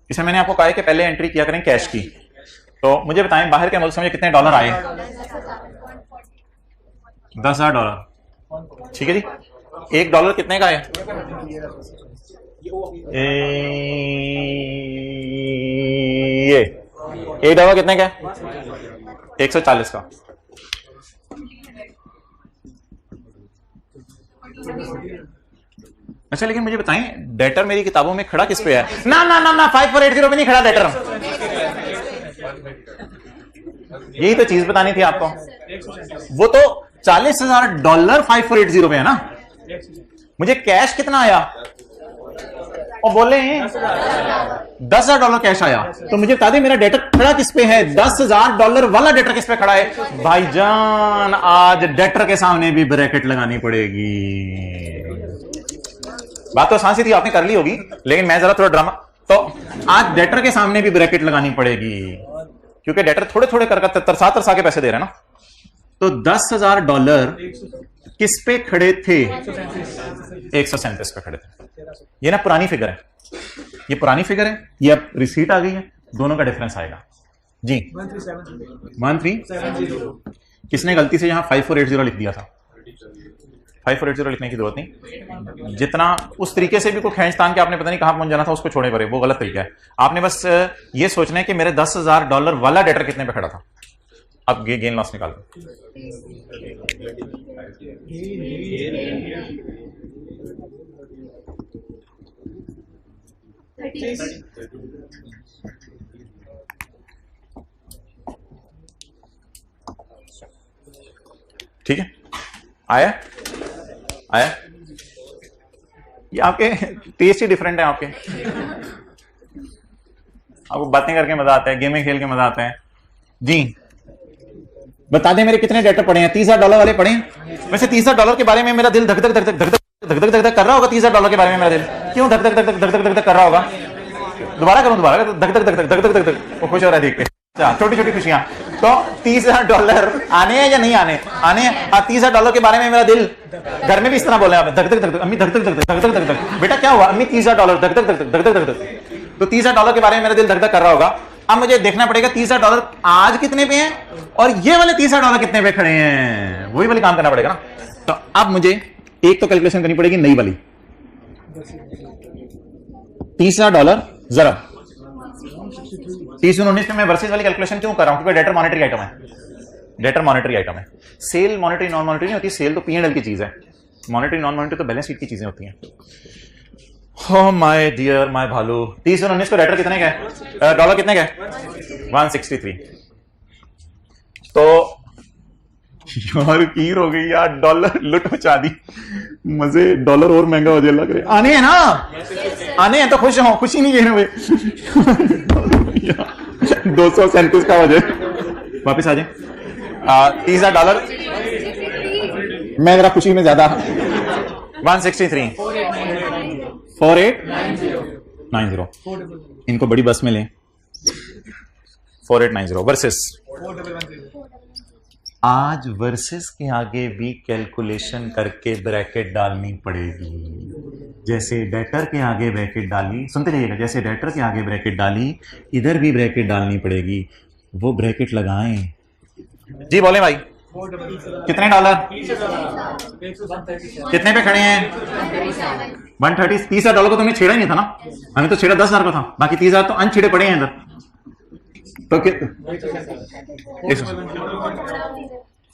इसे मैंने आपको कहा कि पहले एंट्री किया करें कैश की। तो मुझे बताएं बाहर के मुल्क से मुझे कितने डॉलर आए? $10,000। ठीक है जी। $1 कितने का है? ये $1 कितने का है? 140 का। अच्छा लेकिन मुझे बताएं डेटर मेरी किताबों में खड़ा किस पे है? ना ना ना ना 5480 पे नहीं खड़ा डेटर। यही तो चीज बतानी थी आपको। वो तो $40,000 5480 पे है ना। मुझे कैश कितना आया? और बोले $10,000 कैश आया। तो मुझे बता दें मेरा डेटर खड़ा किस पे है? $10,000 वाला डेटर किस पे खड़ा है? भाईजान आज डेटर के सामने भी ब्रैकेट लगानी पड़ेगी। बात तो आसान सी थी, आपने कर ली होगी, लेकिन मैं जरा थोड़ा ड्रामा। तो आज डेटर के सामने भी ब्रैकेट लगानी पड़ेगी, क्योंकि डेटर थोड़े थोड़े कर तरसा के पैसे दे रहे हैं ना। तो $10,000 किस पे खड़े थे? 137 पे खड़े थे। ये ना पुरानी फिगर है, ये पुरानी फिगर है, ये अब रिसीट आ गई है, दोनों का डिफरेंस आएगा जी 1370। किसने गलती से यहां 5480 लिख दिया था? 5480 लिखने की जरूरत नहीं। जितना उस तरीके से भी कोई खींचतान के आपने पता नहीं कहां पहुंच जाना था, उसको छोड़े परे, वो गलत तरीका है। आपने बस ये सोचना है कि मेरे $10,000 वाला डेटर कितने पे खड़ा था। अब गेन लॉस निकाल दो। ठीक है, आया आया। ये आपके टेस्ट ही डिफरेंट है। आपको बातें करके मजा आता है, गेमें खेल के मजा आता है जी। बता दें मेरे कितने डेटर पड़े हैं? $30,000 वाले पड़े हैं। वैसे $30,000 के बारे में मेरा दिल धक धक धक धक धक धक धक धक धक कर रहा होगा। $30,000 के बारे में मेरा दिल क्यों धक धक धक धक धक धक धक कर रहा होगा? दोबारा करूं, दोबारा धक धक धक धक धक धक धक। वो खुश हो रहा है देख के। छोटी छोटी खुशियां। तो $30,000 आने हैं या नहीं आने? आने हैं। $30,000 के बारे में मेरा दिल, घर में भी इस तरह बोले आपने, धक धक धक धक। अम्मी धक धक धक धक धक धक धक। बेटा क्या हुआ? अम्मी $30,000 धक धक धक धक धक धक धक। तो $30,000 के बारे में मेरा दिल धक धक कर रहा होगा। अब मुझे देखना पड़ेगा $30,000 आज कितने पे हैं और ये वाले $30,000 कितने पे खड़े हैं, वही वाली काम करना पड़ेगा ना। तो अब मुझे एक तो कैलकुलेशन करनी पड़ेगी नई वाली। $30,000 जरा 30/19 में मैं वर्सेस वाली कैलकुलेशन क्यों कर रहा हूं? क्योंकि डेटर मॉनेटरी आइटम है। डेटर मॉनेटरी आइटम है। सेल मॉनेटरी नॉन मॉनेटरी नहीं होती। सेल तो P&L की चीज है, मॉनेटरी नॉन मॉनेटरी तो बैलेंस शीट की चीजें होती हैं। हो माय डियर माय भालू। 30/19 को डेटर कितने का है? डॉलर कितने गए? 163। तो यार कीर हो गई यार, डॉलर लुट मचा दी। मजे, डॉलर और महंगा हो जाए लग रहे। आने हैं ना? आने हैं तो खुश हो, खुशी नहीं है 237 का हो जाए। वापिस आ जाए। $30 मैं जरा खुशी में ज्यादा। 163 4890। इनको बड़ी बस में लें। 4890 वर्सेस। आज वर्सेस के आगे भी कैलकुलेशन करके ब्रैकेट डालनी पड़ेगी। जैसे डेटर के आगे ब्रैकेट डाली, सुनते जाइएगा, जैसे डेटर के आगे ब्रैकेट डाली इधर भी ब्रैकेट डालनी पड़ेगी। वो ब्रैकेट लगाएं। जी बोले भाई, कितने डॉलर? कितने पे खड़े हैं? 130। $30,000 को तुमने छेड़ा ही नहीं था ना, हमें तो छेड़ा 10,000 का था, बाकी 30,000 तो अनछेड़े पड़े हैं इधर। तो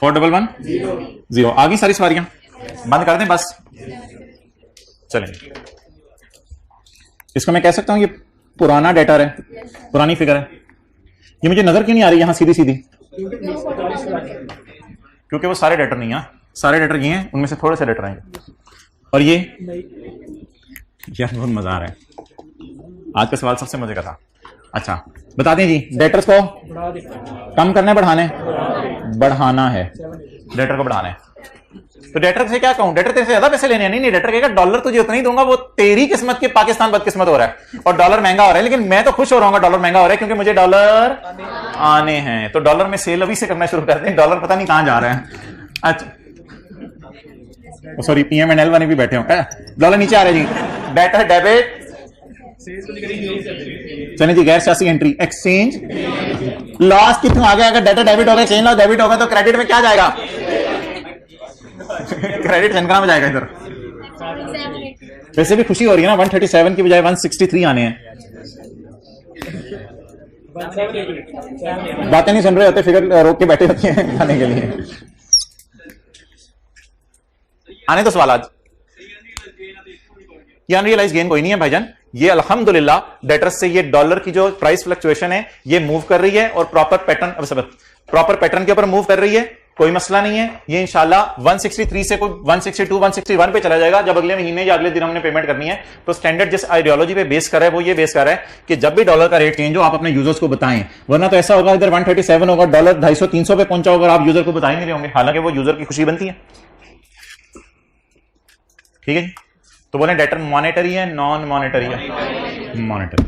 4110 आ गई सारी सवारियां। बंद कर दें बस, चलें। इसको मैं कह सकता हूं ये पुराना डेटा है, पुरानी फिगर है। ये मुझे नजर क्यों नहीं आ रही यहां सीधी सीधी? क्योंकि वो सारे डेटर नहीं है, सारे डेटर ये हैं, उनमें से थोड़े से डेटर हैं। और ये यार बहुत मजा आ रहा है। आज का सवाल सबसे मजे का था। अच्छा बता दें जी, डेटर्स को कम करना बढ़ाने? बढ़ाना है, डेटर को बढ़ाना है। तो डेटर से क्या कहूं? डेटर तेरे से ज्यादा पैसे लेने हैं? नहीं, डेटर कहेगा डॉलर तुझे उतना ही दूंगा, वो तेरी किस्मत के पाकिस्तान बदकिस्मत हो रहा है और डॉलर महंगा हो रहा है, लेकिन मैं तो खुश हो रहा हूँ डॉलर महंगा हो रहा है क्योंकि मुझे डॉलर आने हैं। तो डॉलर में सेल अभी से करना शुरू करते हैं, डॉलर पता नहीं कहां जा रहा है। अच्छा सॉरी, PMNL वाले भी बैठे हो, डॉलर नीचे आ रहा है जी। डेटर डेबिट, चलिए जी, गैर सियासी एंट्री एक्सचेंज लॉस कितना आ गया? अगर डेटा डेबिट होगा, चेंज लॉस डेबिट होगा, तो क्रेडिट में क्या जाएगा? क्रेडिट संख्या में जाएगा इधर। वैसे भी खुशी हो रही है ना, 137 की बजाय 163 आने हैं। बातें नहीं सुन रहे होते, फिगर रोक के बैठे होते हैं खाने के लिए। आने तो सवाल आज। ये अनरियलाइज गेन कोई नहीं है भाईजान, ये अल्हम्दुलिल्लाह डेटर्स से ये डॉलर की जो प्राइस फ्लक्चुएशन है ये मूव कर रही है और प्रॉपर पैटर्न के ऊपर मूव कर रही है, कोई मसला नहीं है। ये इंशाल्लाह 163 से कोई 162 161 पे चला जाएगा जब अगले महीने या अगले दिन हमने पेमेंट करनी है। तो स्टैंडर्ड जिस आइडियोलॉजी पे बेस कर रहा है वो ये बेस कर रहा है कि जब भी डॉलर का रेट चेंज हो आप अपने यूजर्स को बताएं, वरना तो ऐसा होगा इधर 137 होगा, डॉलर 250 300 पे पहुंचा होगा, आप यूजर को बता ही नहीं रहे होंगे, हालांकि वो यूजर की खुशी बनती है। ठीक है जी, तो बोले डेटर मॉनेटरी है नॉन मॉनेटरी है? मॉनेटरी।